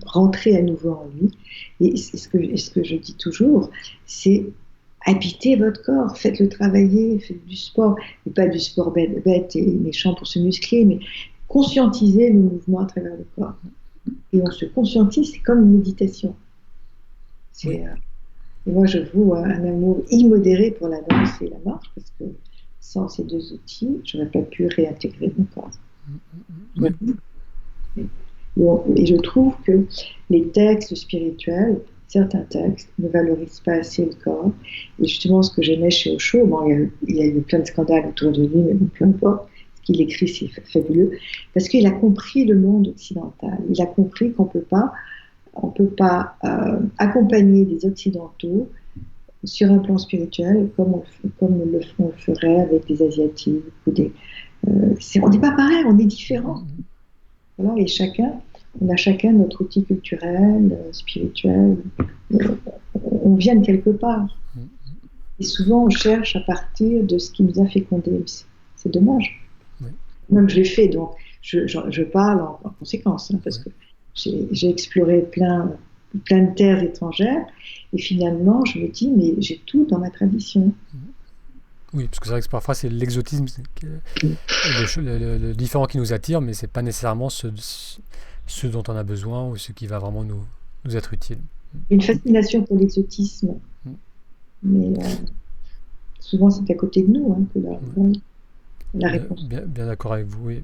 rentrer à nouveau en lui. Et ce que je dis toujours, c'est habitez votre corps, faites-le travailler, faites du sport, et pas du sport bête et méchant pour se muscler, mais conscientisez le mouvement à travers le corps. Et on se conscientise, c'est comme une méditation. Et moi, je voue un amour immodéré pour la danse et la marche, parce que sans ces deux outils, je n'aurais pas pu réintégrer mon corps. Oui. Et je trouve que les textes spirituels, certains textes, ne valorisent pas assez le corps. Et justement, ce que j'aimais chez Osho, bon, il y a eu plein de scandales autour de lui, mais bon, peu importe, ce qu'il écrit, c'est fabuleux, parce qu'il a compris le monde occidental. Il a compris qu'on ne peut pas accompagner des Occidentaux sur un plan spirituel comme on le ferait avec des Asiatiques ou des... on n'est pas pareil, on est différents. Voilà, et on a chacun notre outil culturel, spirituel. On vient de quelque part. Et souvent, on cherche à partir de ce qui nous a fécondés. C'est dommage. Oui. Même je l'ai fait, donc je parle en conséquence, parce que j'ai exploré plein de terres étrangères, et finalement, je me dis, mais j'ai tout dans ma tradition. Oui, parce que c'est vrai que parfois c'est l'exotisme, le différent qui nous attire, mais c'est pas nécessairement ce dont on a besoin ou ce qui va vraiment nous être utile. Une fascination pour l'exotisme, mais souvent c'est à côté de nous que la réponse. Bien d'accord avec vous, oui.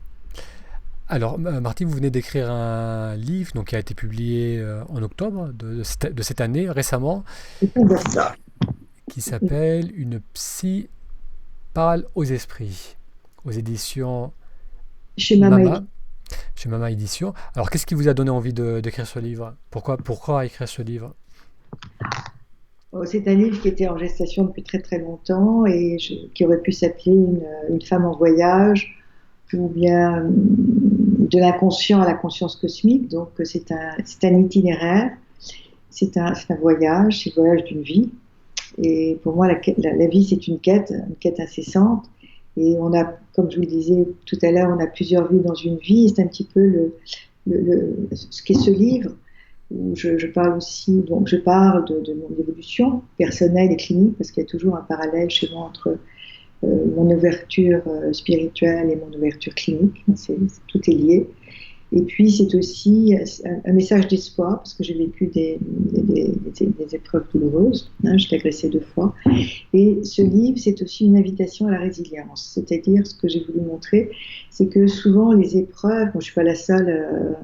Alors, Martine, vous venez d'écrire un livre donc, qui a été publié en octobre de cette année, récemment, qui s'appelle Une psy parle aux esprits, aux éditions chez Mama. Chez Mama Édition. Alors, qu'est-ce qui vous a donné envie d'écrire ce livre ? Pourquoi écrire ce livre ? C'est un livre qui était en gestation depuis très très longtemps et qui aurait pu s'appeler une femme en voyage ou bien de l'inconscient à la conscience cosmique. Donc c'est un itinéraire, c'est un voyage, c'est le voyage d'une vie. Et pour moi, la vie, c'est une quête incessante. Et on a, comme je vous le disais tout à l'heure, on a plusieurs vies dans une vie. C'est un petit peu ce qu'est ce livre, où je parle aussi, donc je parle de mon évolution personnelle et clinique, parce qu'il y a toujours un parallèle chez moi entre mon ouverture spirituelle et mon ouverture clinique. Tout est lié. Et puis, c'est aussi un message d'espoir, parce que j'ai vécu des épreuves douloureuses. J'ai été agressée 2 fois. Et ce livre, c'est aussi une invitation à la résilience. C'est-à-dire, ce que j'ai voulu montrer, c'est que souvent, les épreuves, je ne suis pas la seule,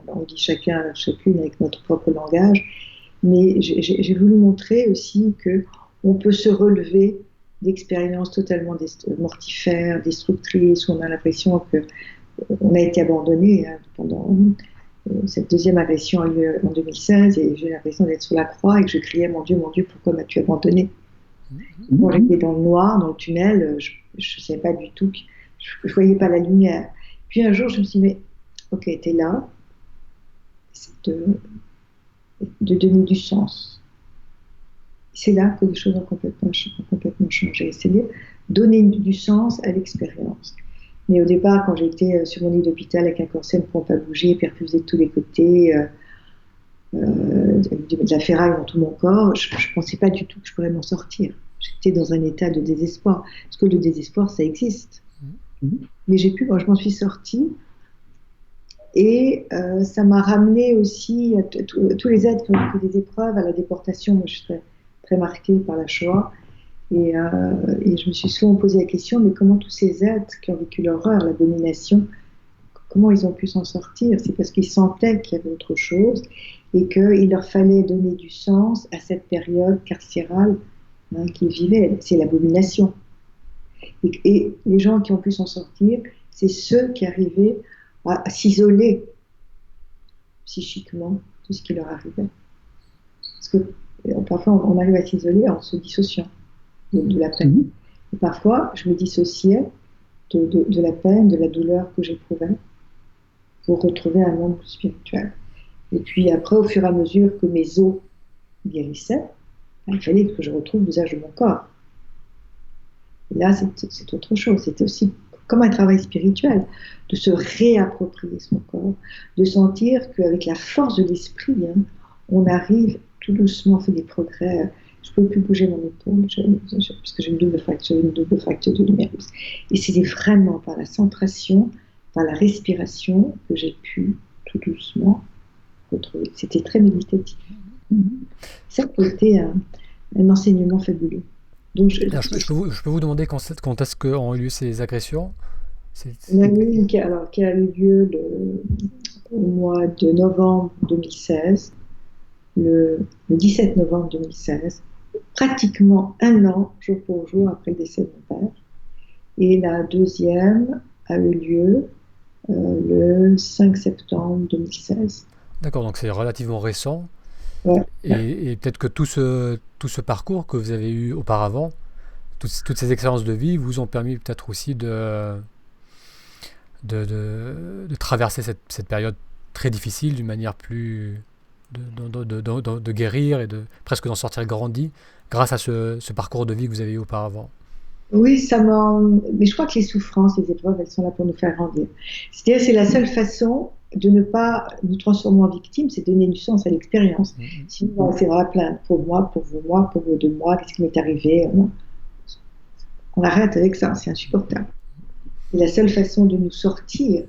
on vit chacune avec notre propre langage, mais j'ai voulu montrer aussi qu'on peut se relever d'expériences totalement mortifères, destructrices, où on a l'impression qu'on a été abandonné pendant cette deuxième agression a eu lieu en 2016 et j'ai l'impression d'être sur la croix et que je criais mon Dieu, pourquoi m'as-tu abandonné? Quand j'étais dans le noir, dans le tunnel, je ne savais pas du tout, je ne voyais pas la lumière. Puis un jour, je me suis dit, mais ok, t'es là, c'est de donner du sens. C'est là que les choses ont complètement changé. C'est-à-dire donner du sens à l'expérience. Mais au départ, quand j'étais sur mon lit d'hôpital avec un corset, une pompe à bouger, perfusé de tous les côtés, de la ferraille dans tout mon corps, je ne pensais pas du tout que je pourrais m'en sortir. J'étais dans un état de désespoir. Parce que le désespoir, ça existe. Mais je m'en suis sortie. Et ça m'a ramené aussi à tous les êtres qui ont vécu des épreuves, à la déportation. Moi, je suis très marquée par la Shoah. Et je me suis souvent posé la question, mais comment tous ces êtres qui ont vécu l'horreur, l'abomination, comment ils ont pu s'en sortir? C'est parce qu'ils sentaient qu'il y avait autre chose et qu'il leur fallait donner du sens à cette période carcérale qu'ils vivaient. C'est l'abomination. Et les gens qui ont pu s'en sortir, c'est ceux qui arrivaient à s'isoler psychiquement de ce qui leur arrivait. Parce que parfois, on arrive à s'isoler en se dissociant. de la peine. Et parfois, je me dissociais de la peine, de la douleur que j'éprouvais pour retrouver un monde spirituel. Et puis après, au fur et à mesure que mes os guérissaient, il fallait que je retrouve l'usage de mon corps. Et là, c'est autre chose. C'était aussi comme un travail spirituel, de se réapproprier son corps, de sentir qu'avec la force de l'esprit, on arrive tout doucement, on fait des progrès. Je ne pouvais plus bouger mon épaule, parce que j'ai une double fracture de l'humérus. Et c'était vraiment par la centration, par la respiration, que j'ai pu tout doucement retrouver. C'était très méditatif. Ça a été un enseignement fabuleux. Donc, je peux vous demander quand est-ce qu'ont eu lieu ces agressions? On a eu une qui a eu lieu au mois de novembre 2016, le 17 novembre 2016, pratiquement un an, jour pour jour, après le décès de mon père. Et la deuxième a eu lieu le 5 septembre 2016. D'accord, donc c'est relativement récent. Ouais. Et peut-être que tout ce parcours que vous avez eu auparavant, toutes ces expériences de vie vous ont permis peut-être aussi de traverser cette période très difficile d'une manière plus... de guérir et de presque d'en sortir grandi grâce à ce parcours de vie que vous avez eu auparavant. Oui, mais je crois que les souffrances, les épreuves, elles sont là pour nous faire grandir. C'est-à-dire, c'est la seule façon de ne pas nous transformer en victimes, c'est de donner du sens à l'expérience. Sinon, c'est vraiment plein pour moi, pour vous, moi, pour vous, de moi, qu'est-ce qui m'est arrivé. On arrête avec ça, c'est insupportable. Et la seule façon de nous sortir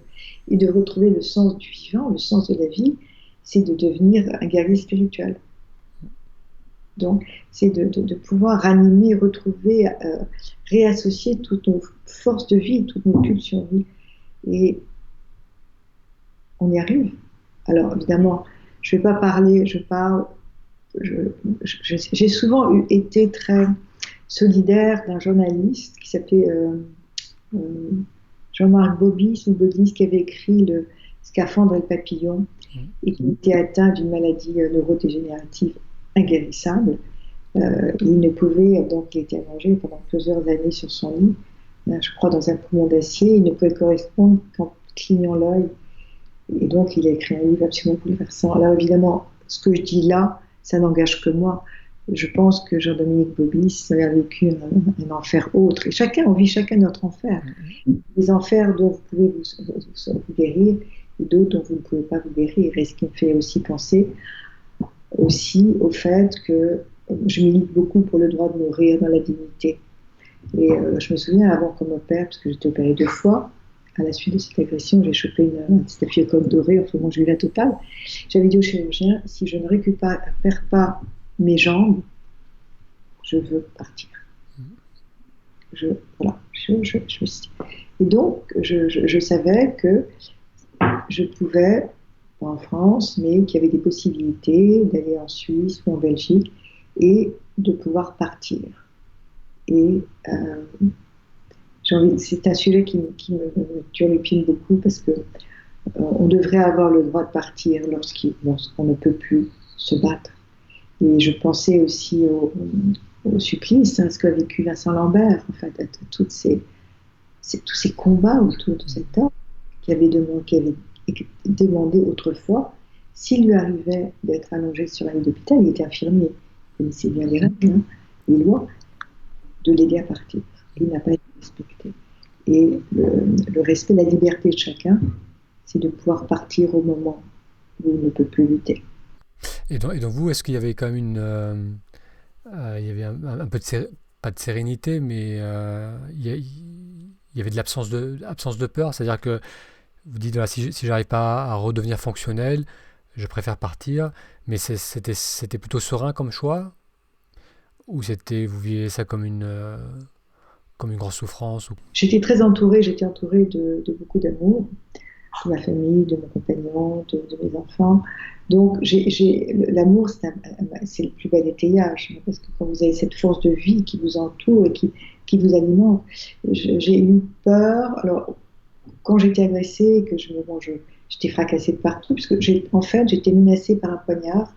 et de retrouver le sens du vivant, le sens de la vie, c'est de devenir un guerrier spirituel. Donc, c'est de pouvoir ranimer, retrouver, réassocier toutes nos forces de vie, toutes nos pulsions de vie. Et on y arrive. Alors, évidemment, je ne vais pas parler, j'ai souvent été très solidaire d'un journaliste qui s'appelait Jean-Marc Bobis, qui avait écrit Le Scaphandre et le papillon, et qui était atteint d'une maladie neurodégénérative inguérissable. Il ne pouvait, donc il était allongé pendant plusieurs années sur son lit, je crois dans un poumon d'acier, il ne pouvait correspondre qu'en clignant l'œil. Et donc il a écrit un livre absolument bouleversant. Alors évidemment, ce que je dis là, ça n'engage que moi. Je pense que Jean-Dominique Bobis a vécu un enfer autre. Et on vit chacun notre enfer. Des enfers dont vous pouvez vous guérir et d'autres dont vous ne pouvez pas vous guérir. Et ce qui me fait aussi penser aussi au fait que je milite beaucoup pour le droit de mourir dans la dignité. Et je me souviens avant qu'on m'opère, parce que j'étais opérée 2 fois, à la suite de cette agression, j'ai chopé un staphylocoque doré, enfin bon, j'ai eu la totale. J'avais dit au chirurgien, si je ne récupère pas mes jambes, je veux partir. Et donc, je savais que je pouvais, pas en France, mais qu'il y avait des possibilités d'aller en Suisse ou en Belgique et de pouvoir partir. Et c'est un sujet qui me turlupine beaucoup parce que on devrait avoir le droit de partir lorsqu'on ne peut plus se battre. Et je pensais aussi au supplice, ce qu'a vécu Vincent Lambert, en fait, à tous ces combats autour de cet homme qui avait demandé autrefois, s'il lui arrivait d'être allongé sur un lit d'hôpital, il était infirmier, il connaissait bien les règles, les lois, de l'aider à partir. Il n'a pas été respecté. Et le respect, la liberté de chacun, c'est de pouvoir partir au moment où il ne peut plus lutter. Et donc vous, est-ce qu'il y avait quand même il y avait un peu pas de sérénité, mais il y avait de l'absence de peur, c'est-à-dire que vous dites, voilà, si j'arrive pas à redevenir fonctionnel, je préfère partir, mais c'était plutôt serein comme choix, ou vous viviez ça comme une grande souffrance J'étais entourée de beaucoup d'amour, de ma famille, de mon compagnon, de mes enfants. Donc, l'amour, c'est le plus bel étayage, parce que quand vous avez cette force de vie qui vous entoure et qui vous alimente, j'ai eu peur. Alors, quand j'étais agressée, j'étais fracassée de partout, parce que j'étais menacée par un poignard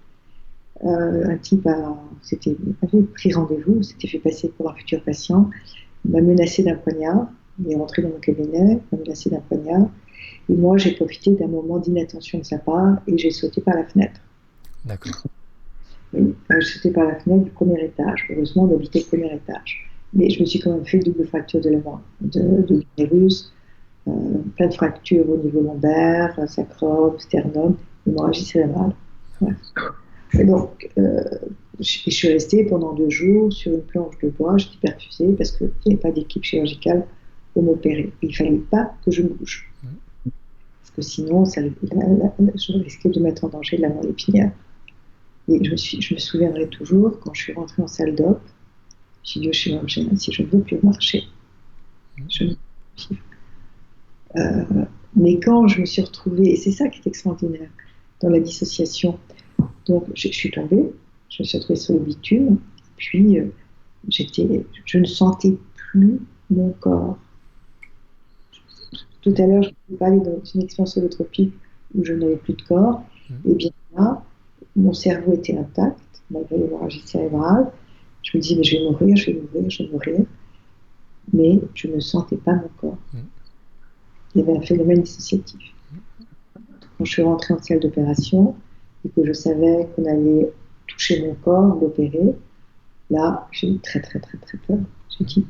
Un type avait pris rendez-vous, s'était fait passer pour un futur patient, il m'a menacé d'un poignard, il est rentré dans mon cabinet, il m'a menacé d'un poignard, et moi j'ai profité d'un moment d'inattention de sa part et j'ai sauté par la fenêtre. D'accord. Oui, j'ai sauté par la fenêtre du premier étage. Heureusement, on habitait le premier étage. Mais je me suis quand même fait double fracture de l'avant, de l'utérus, plein de fractures au niveau lombaire, sacrum, sternum, hémorragie cérébrale. Ouais. Et donc, je suis restée pendant 2 jours sur une planche de bois, j'étais perfusée parce qu'il n'y avait pas d'équipe chirurgicale pour m'opérer. Il ne fallait pas que je bouge. Parce que sinon, je risquais de mettre en danger la moelle épinière. Et je me souviendrai toujours, quand je suis rentrée en salle d'op, j'ai dit au chirurgien, si je ne veux plus marcher, je ne peux plus. Mais quand je me suis retrouvée, et c'est ça qui est extraordinaire, dans la dissociation, donc je suis tombée, je me suis retrouvée sur le bitume, puis je ne sentais plus mon corps. Tout à l'heure, je vous parlais d'une expérience holotropique où je n'avais plus de corps, et bien là, mon cerveau était intact, malgré l'hémorragie cérébrale. Je me disais, mais je vais mourir, je vais mourir, je vais mourir. Mais je ne sentais pas mon corps. Il y avait un phénomène dissociatif. Quand je suis rentrée en salle d'opération et que je savais qu'on allait toucher mon corps, l'opérer, là, j'ai eu très, très, très, très peur. J'ai dit,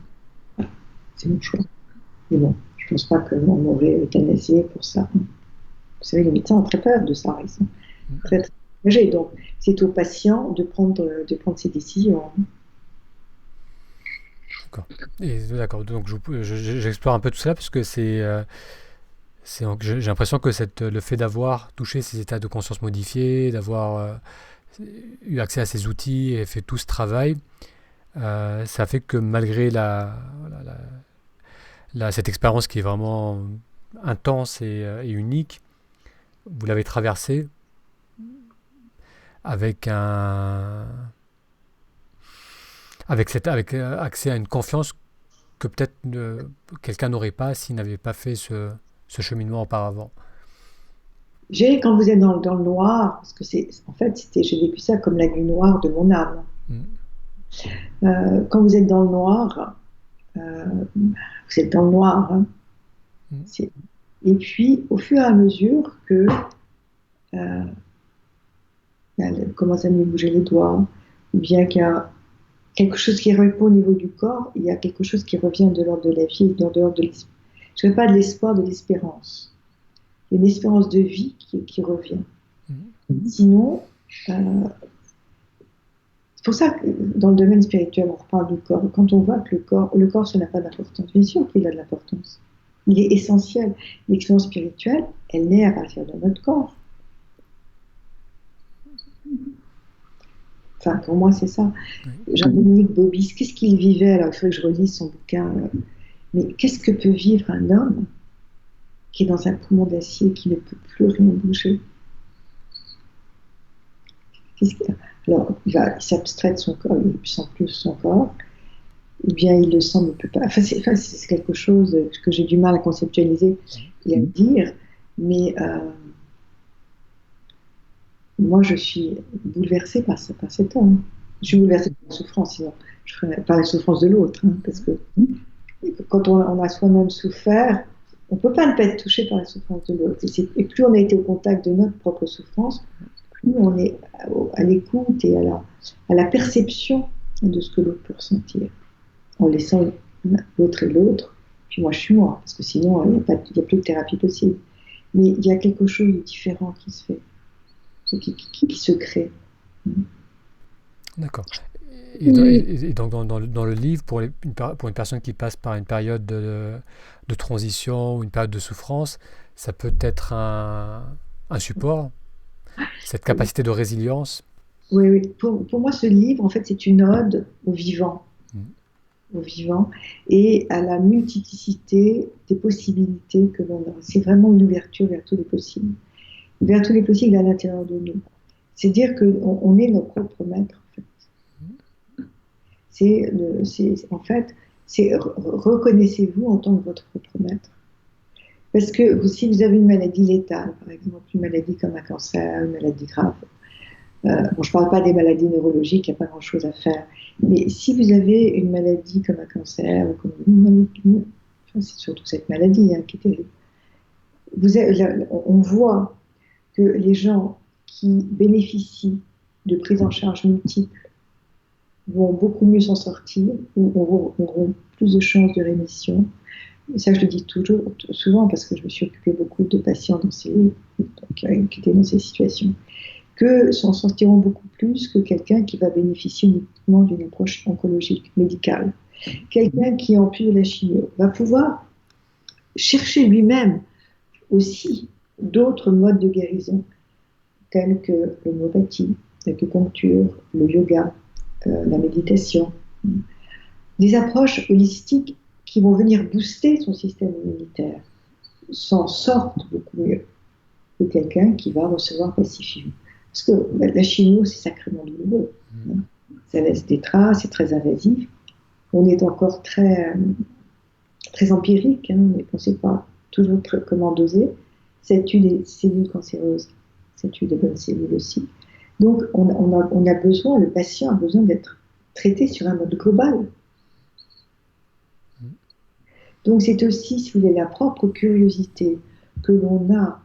ah, c'est mon choix. Mais bon, je ne pense pas qu'on m'aurait euthanasié pour ça. Vous savez, les médecins ont très peur de ça. Ils sont très, très engagés. Donc, c'est aux patients de prendre ces décisions. D'accord. Donc, j'explore un peu tout ça parce que j'ai l'impression que le fait d'avoir touché ces états de conscience modifiés, d'avoir eu accès à ces outils et fait tout ce travail, ça fait que malgré cette expérience qui est vraiment intense et unique, vous l'avez traversée avec avec accès à une confiance que peut-être quelqu'un n'aurait pas s'il n'avait pas fait ce cheminement auparavant. Quand vous êtes dans le noir, parce que en fait, j'ai vécu ça comme la nuit noire de mon âme. Quand vous êtes dans le noir, vous êtes dans le noir. Hein. Et puis, au fur et à mesure que elle commence à me bouger les doigts, ou bien qu'il y a quelque chose qui répond au niveau du corps, il y a quelque chose qui revient de l'ordre de la vie, de l'ordre de l'espoir. Je ne veux pas de l'espoir, de l'espérance. Une espérance de vie qui revient. Sinon, c'est pour ça que dans le domaine spirituel, on reparle du corps. Quand on voit que le corps, ça n'a pas d'importance. Bien sûr qu'il a de l'importance. Il est essentiel. L'expérience spirituelle, elle naît à partir de notre corps. Enfin, pour moi, c'est ça. Jean-Dominique Bobis, qu'est-ce qu'il vivait? Alors, il faut que je relise son bouquin. Mais qu'est-ce que peut vivre un homme qui est dans un poumon d'acier, qui ne peut plus rien bouger? Alors, il s'abstrait de son corps, il ne sent plus son corps, ou bien il le sent, mais ne peut pas. Enfin, c'est quelque chose que j'ai du mal à conceptualiser et à dire, mais moi, je suis bouleversée par cet homme. Je suis bouleversée par la souffrance, sinon je ferais par la souffrance de l'autre, hein, parce que quand on a soi-même souffert, on ne peut pas ne pas être touché par la souffrance de l'autre. Et plus on a été au contact de notre propre souffrance, plus on est à l'écoute et à la perception de ce que l'autre peut ressentir, en laissant l'autre et l'autre. Puis moi, je suis moi, parce que sinon, il n'y a plus de thérapie possible. Mais il y a quelque chose de différent qui se fait, qui se crée. D'accord. Et donc dans le livre, pour une personne qui passe par une période de transition ou une période de souffrance, ça peut être un support, cette capacité de résilience. Oui. Pour moi, ce livre, en fait, c'est une ode au vivant. Au vivant et à la multiplicité des possibilités que l'on a. C'est vraiment une ouverture vers tous les possibles. Vers tous les possibles à l'intérieur de nous. C'est dire qu'on est nos propres maîtres, en fait. Reconnaissez-vous en tant que votre propre maître. Parce que si vous avez une maladie létale, par exemple, une maladie comme un cancer, une maladie grave, Bon, je ne parle pas des maladies neurologiques, il n'y a pas grand-chose à faire. Mais si vous avez une maladie comme un cancer, ou comme une maladie, enfin, c'est surtout cette maladie qui est terrible, on voit que les gens qui bénéficient de prises en charge multiples vont beaucoup mieux s'en sortir, ou auront plus de chances de rémission. Et ça, je le dis souvent, parce que je me suis occupée beaucoup de patients qui étaient dans ces situations, que s'en sortiront beaucoup plus que quelqu'un qui va bénéficier uniquement d'une approche oncologique, médicale. Quelqu'un qui, en plus de la chimio, va pouvoir chercher lui-même aussi d'autres modes de guérison, tels que l'homéopathie, l'acupuncture, le yoga, la méditation, des approches holistiques qui vont venir booster son système immunitaire, s'en sortent beaucoup mieux que quelqu'un qui va recevoir passivement. Parce que la chimio, c'est sacrément douloureux. Ça laisse des traces, c'est très invasif. On est encore très, très empirique, mais on ne sait pas toujours comment doser. Ça tue les cellules cancéreuses, ça tue de bonnes cellules aussi. Donc, on a besoin, le patient a besoin d'être traité sur un mode global. Donc, c'est aussi, si vous voulez, la propre curiosité que l'on a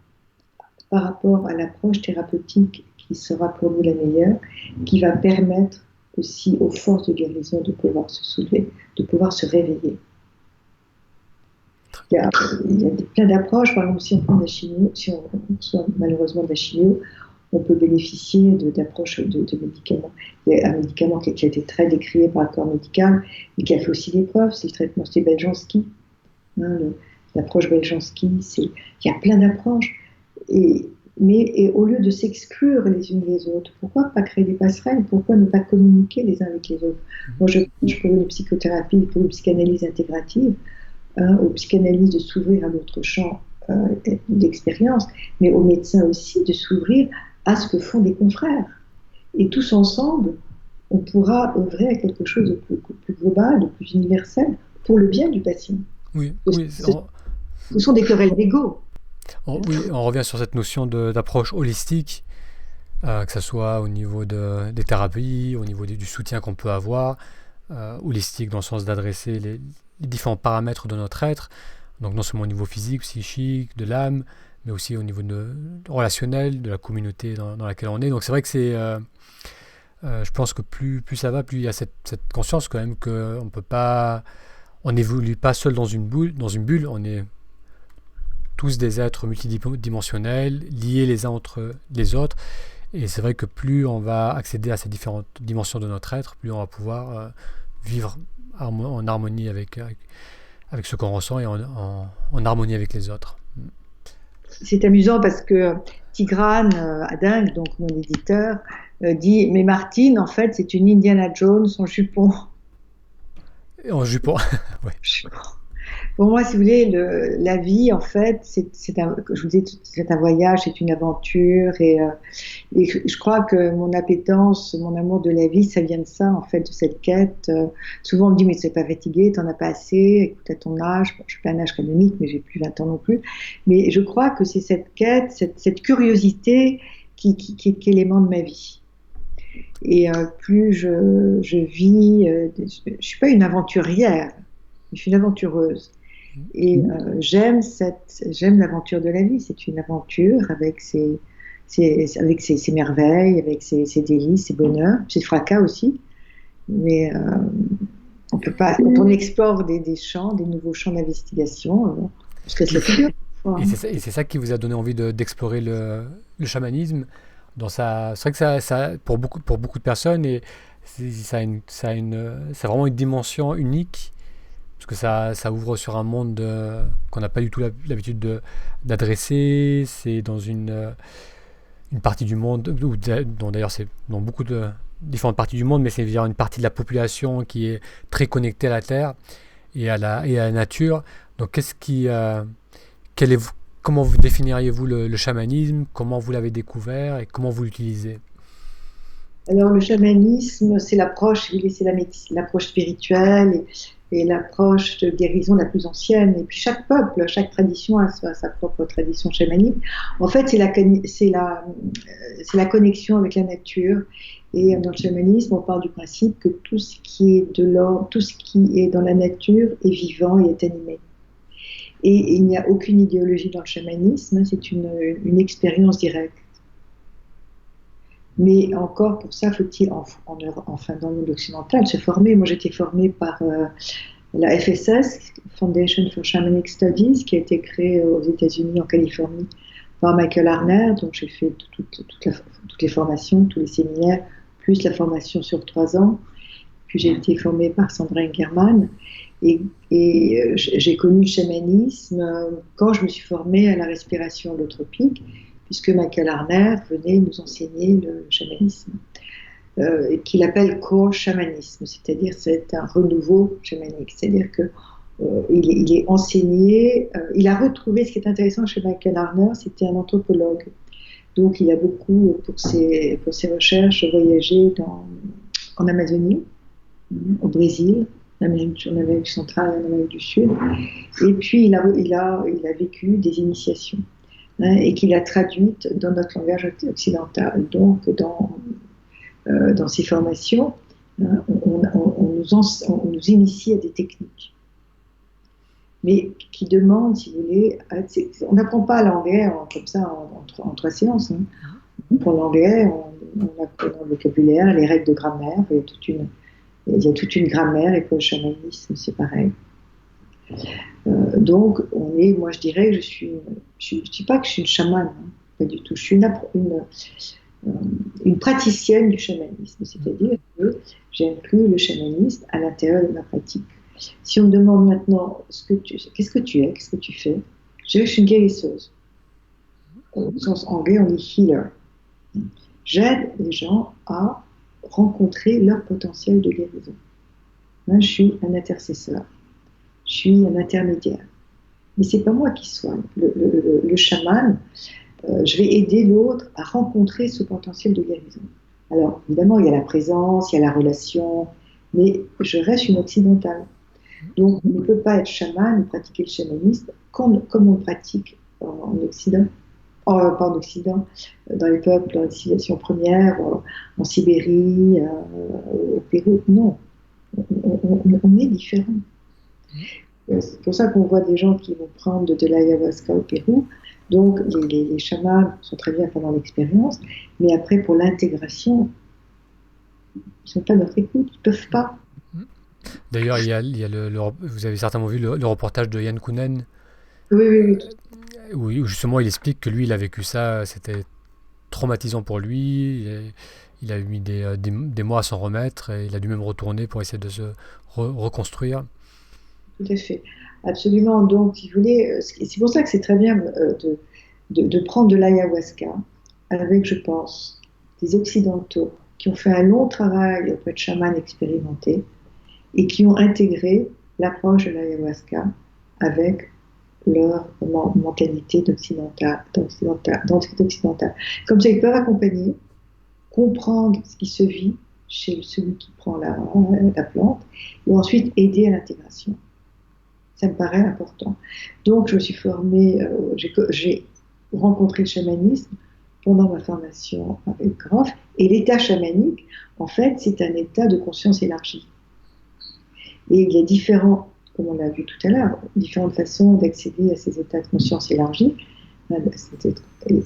par rapport à l'approche thérapeutique qui sera pour nous la meilleure, qui va permettre aussi aux forces de guérison de pouvoir se soulever, de pouvoir se réveiller. Il y a plein d'approches. Par exemple, si on prend de la chimio, si on reçoit malheureusement de la chimio, on peut bénéficier d'approches de médicaments. Il y a un médicament qui a été très décrié par le corps médical et qui a fait aussi des preuves, c'est le traitement, c'est Beljanski. L'approche Beljanski, il y a plein d'approches. Mais au lieu de s'exclure les unes les autres, pourquoi pas créer des passerelles? Pourquoi ne pas communiquer les uns avec les autres? Moi, je pour une psychothérapie, pour une psychanalyse intégrative, aux psychanalystes de s'ouvrir à d'autres champs d'expérience, mais aux médecins aussi de s'ouvrir à ce que font des confrères. Et tous ensemble, on pourra œuvrer à quelque chose de plus global, de plus universel, pour le bien du patient. Oui, ce sont des querelles d'ego. Oui, on revient sur cette notion d'approche holistique, que ce soit au niveau des thérapies, au niveau du soutien qu'on peut avoir, holistique dans le sens d'adresser les différents paramètres de notre être, donc non seulement au niveau physique, psychique, de l'âme, mais aussi au niveau relationnel, de la communauté dans laquelle on est. Donc c'est vrai que je pense que plus ça va, plus il y a cette conscience quand même qu'on peut pas, on n'évolue pas seul dans une bulle, on est tous des êtres multidimensionnels, liés les uns entre les autres. Et c'est vrai que plus on va accéder à ces différentes dimensions de notre être, plus on va pouvoir vivre en harmonie avec ce qu'on ressent et en harmonie avec les autres. C'est amusant parce que Tigrane Ading, donc mon éditeur, dit « Mais Martine, en fait, c'est une Indiana Jones en jupon. » En jupon, ouais. Pour moi, si vous voulez, la vie, en fait, je vous disais, c'est un voyage, c'est une aventure, et je crois que mon appétence, mon amour de la vie, ça vient de ça, en fait, de cette quête. Souvent, on me dit, mais tu n'es pas fatigué, tu n'en as pas assez, écoute, à ton âge, je n'ai pas un âge canonique, mais j'ai plus 20 ans non plus. Mais je crois que c'est cette quête, cette curiosité qui est l'élément de ma vie. Et plus je vis, je ne suis pas une aventurière, je suis une aventureuse. Et j'aime l'aventure de la vie. C'est une aventure avec ses merveilles, avec ses délices, ses bonheurs, ses fracas aussi. Mais on peut pas. Quand on explore des champs, des nouveaux champs d'investigation, on se laisse la figure. Et c'est ça qui vous a donné envie d'explorer le chamanisme. C'est vrai que ça pour beaucoup de personnes, et ça a vraiment une dimension unique. Parce que ça ouvre sur un monde qu'on n'a pas du tout l'habitude d'adresser. C'est dans une partie du monde, dont d'ailleurs c'est dans beaucoup de différentes parties du monde, mais c'est une partie de la population qui est très connectée à la Terre et à la nature. Donc comment vous définiriez-vous le chamanisme? Comment vous l'avez découvert et comment vous l'utilisez? Alors le chamanisme, c'est l'approche spirituelle. et l'approche de guérison la plus ancienne. Et puis chaque peuple, chaque tradition a sa propre tradition chamanique. En fait, c'est la connexion avec la nature. Et dans le chamanisme, on part du principe que tout ce qui est de l'ordre, tout ce qui est dans la nature est vivant et est animé. Et il n'y a aucune idéologie dans le chamanisme, c'est une expérience directe. Mais encore, pour ça, faut-il, enfin dans le monde occidental, se former. Moi, j'étais formée par la FSS, Foundation for Shamanic Studies, qui a été créée aux États-Unis, en Californie, par Michael Arner. Donc, j'ai fait toutes les formations, tous les séminaires, plus la formation sur 3 ans. Puis, j'ai été formée par Sandra Engerman. Et j'ai connu le chamanisme quand je me suis formée à la respiration holotropique, puisque Michael Arner venait nous enseigner le chamanisme, qu'il appelle core chamanisme, c'est-à-dire c'est un renouveau chamanique, c'est-à-dire que il est enseigné, il a retrouvé, ce qui est intéressant chez Michael Arner, c'était un anthropologue, donc il a beaucoup, pour ses recherches, voyagé en Amazonie, au Brésil, en Amérique centrale, en Amérique du Sud, et puis il a vécu des initiations, hein, et qu'il a traduites dans notre langage occidental. Donc dans ces formations, hein, on nous initie à des techniques, mais qui demandent, si vous voulez, on n'apprend pas l'anglais comme ça en 3 séances. Hein. Pour l'anglais, on apprend le vocabulaire, les règles de grammaire, il y a toute une grammaire, et pour le chamanisme, c'est pareil. Donc, moi je dirais que je ne dis pas que je suis une chamane, hein, pas du tout. Je suis une praticienne du chamanisme, c'est-à-dire que j'inclus le chamanisme à l'intérieur de ma pratique. Si on me demande maintenant qu'est-ce que tu es, qu'est-ce que tu fais, je dirais que je suis une guérisseuse. Au sens anglais, on dit healer. J'aide les gens à rencontrer leur potentiel de guérison. Moi, je suis un intercesseur, je suis un intermédiaire. Mais c'est pas moi qui soigne. Le chaman, je vais aider l'autre à rencontrer ce potentiel de guérison. Alors, évidemment, il y a la présence, il y a la relation, mais je reste une occidentale. Donc, on ne peut pas être chaman ou pratiquer le chamanisme comme on le pratique en Occident. Pas en Occident, dans les peuples, dans les civilisations premières, en Sibérie, au Pérou. Non, on est différents. C'est pour ça qu'on voit des gens qui vont prendre de l'ayahuasca au Pérou. Donc, les chamans sont très bien pendant l'expérience, mais après, pour l'intégration, ils ne sont pas à notre écoute, ils ne peuvent pas. D'ailleurs, il y a vous avez certainement vu le reportage de Yann Kounen. Oui. Oui, où justement il explique que lui, il a vécu ça, c'était traumatisant pour lui. Il a mis des mois à s'en remettre et il a dû même retourner pour essayer de se reconstruire. Tout à fait, absolument. Donc, si vous voulez, c'est pour ça que c'est très bien de prendre de l'ayahuasca avec, je pense, des Occidentaux qui ont fait un long travail auprès de chamans expérimentés et qui ont intégré l'approche de l'ayahuasca avec leur mentalité d'occidental. Comme ça, ils peuvent accompagner, comprendre ce qui se vit chez celui qui prend la plante, et ensuite aider à l'intégration. Ça me paraît important. Donc, je me suis formée, j'ai rencontré le chamanisme pendant ma formation avec Groff, et l'état chamanique, en fait, c'est un état de conscience élargie. Et il y a différents, comme on l'a vu tout à l'heure, différentes façons d'accéder à ces états de conscience élargie.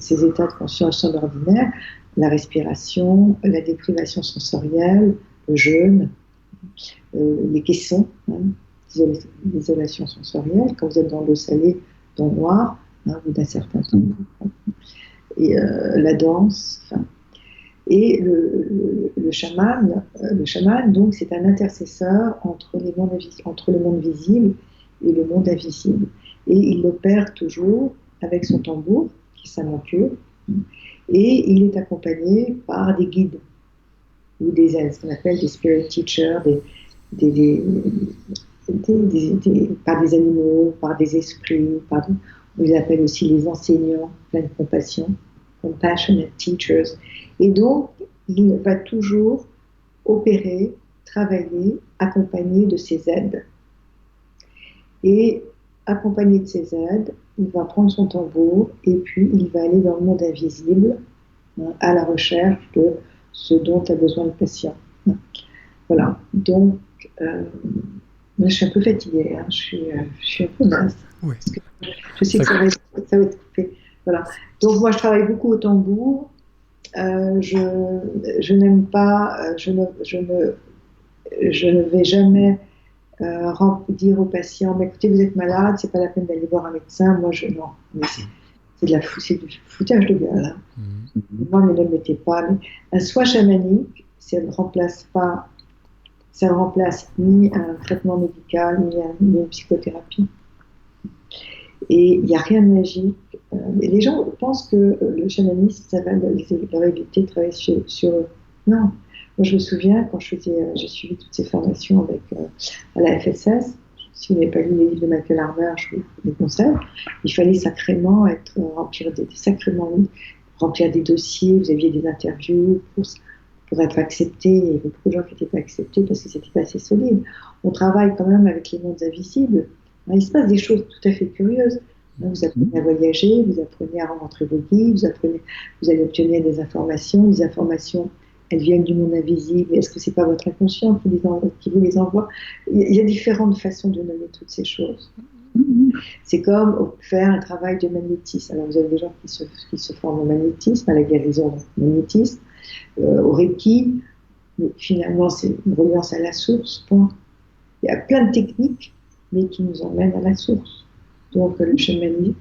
Ces états de conscience sont ordinaires, la respiration, la déprivation sensorielle, le jeûne, les caissons, l'isolation sensorielle, quand vous êtes dans l'eau salée, dans le noir, au bout d'un certain temps, et la danse, et le chaman, donc, c'est un intercesseur entre le monde visible et le monde invisible. Et il opère toujours avec son tambour, qui est sa monture, et il est accompagné par des guides, ou ce qu'on appelle des spirit teachers, par des animaux, par des esprits, on les appelle aussi les enseignants pleins de compassion, compassionate teachers. Et donc, il va toujours opérer, travailler, accompagner de ces aides Et accompagné de ses aides, il va prendre son tambour et puis il va aller dans le monde invisible, à la recherche de ce dont a besoin le patient. Voilà. Donc, moi, je suis un peu fatiguée, hein. Je suis un peu naze. Oui. Parce que je sais que ça va être coupé. Voilà. Donc, moi, je travaille beaucoup au tambour. Je n'aime pas, je ne vais jamais dire aux patients, mais écoutez, vous êtes malade, c'est pas la peine d'aller voir un médecin. Moi, non. Mais c'est du foutage de gueule. Hein. Moi, ne le mettez pas. Mais un soin chamanique, ça ne remplace ni un traitement médical, ni une psychothérapie. Et il n'y a rien de magique. Les gens pensent que le chamanisme, ça va leur éviter de travailler sur eux. Non. Moi, je me souviens, quand j'ai suivi toutes ces formations à la FSS, si vous n'avez pas lu les livres de Michael Harmer, je vous les conseille, il fallait sacrément remplir des dossiers, vous aviez des interviews pour être accepté. Il y avait beaucoup de gens qui n'étaient pas acceptés parce que c'était pas assez solide. On travaille quand même avec les mondes invisibles. Il se passe des choses tout à fait curieuses. Vous apprenez à voyager, vous apprenez à rencontrer vos guides, vous allez obtenir des informations. Les informations, elles viennent du monde invisible. Est-ce que c'est pas votre inconscient qui vous les envoie? Il y a différentes façons de nommer toutes ces choses. C'est comme faire un travail de magnétisme. Alors vous avez des gens qui se forment au magnétisme, à la guérison du magnétisme, au Reiki, mais finalement c'est une reliance à la source. Point. Il y a plein de techniques, mais qui nous emmènent à la source. Donc le chamanisme,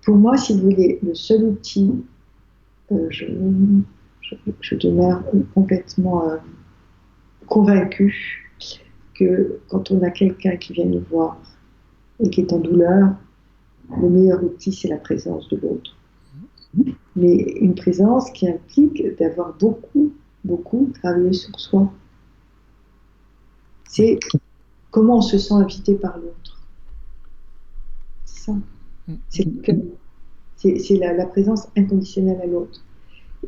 pour moi, si vous voulez, le seul outil, je demeure complètement convaincue que quand on a quelqu'un qui vient nous voir et qui est en douleur, le meilleur outil, c'est la présence de l'autre. Mais une présence qui implique d'avoir beaucoup travaillé sur soi. C'est comment on se sent invité par l'autre. C'est ça. C'est la présence inconditionnelle à l'autre.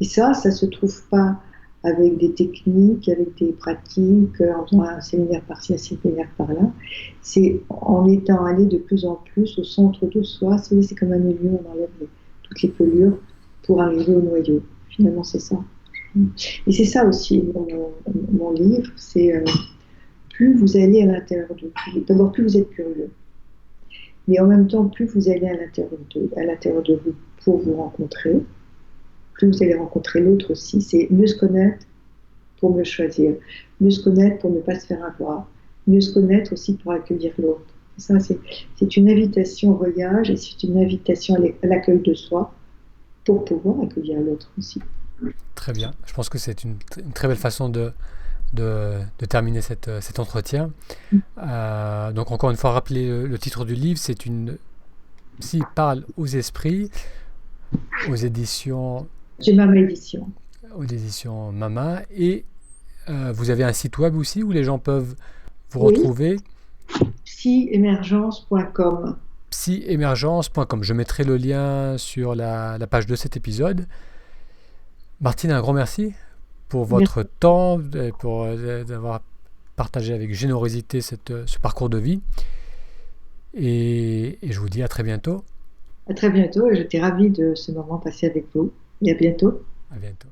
Et ça se trouve pas avec des techniques, avec des pratiques, en faisant un séminaire par-ci, un séminaire par-là. C'est en étant allé de plus en plus au centre de soi. C'est comme un oignon, on enlève toutes les pelures pour arriver au noyau. Finalement, c'est ça. Et c'est ça aussi, mon livre, c'est plus vous allez à l'intérieur de vous. D'abord, plus vous êtes curieux. Mais en même temps, plus vous allez à l'intérieur de vous pour vous rencontrer, plus vous allez rencontrer l'autre aussi. C'est mieux se connaître pour mieux choisir, mieux se connaître pour ne pas se faire avoir, mieux se connaître aussi pour accueillir l'autre. Ça, c'est une invitation au voyage et c'est une invitation à l'accueil de soi pour pouvoir accueillir l'autre aussi. Très bien. Je pense que c'est une très belle façon de terminer cet entretien. Donc encore une fois, rappeler le titre du livre, c'est Psy parle aux esprits, aux éditions... Mama Édition. Aux éditions Mama. Et vous avez un site web aussi où les gens peuvent vous retrouver? Psyemergence.com. Psyemergence.com. Je mettrai le lien sur la page de cet épisode. Martine, un grand merci pour votre temps, pour d'avoir partagé avec générosité ce parcours de vie. Et je vous dis à très bientôt. À très bientôt, et j'étais ravie de ce moment passé avec vous. Et à bientôt. À bientôt.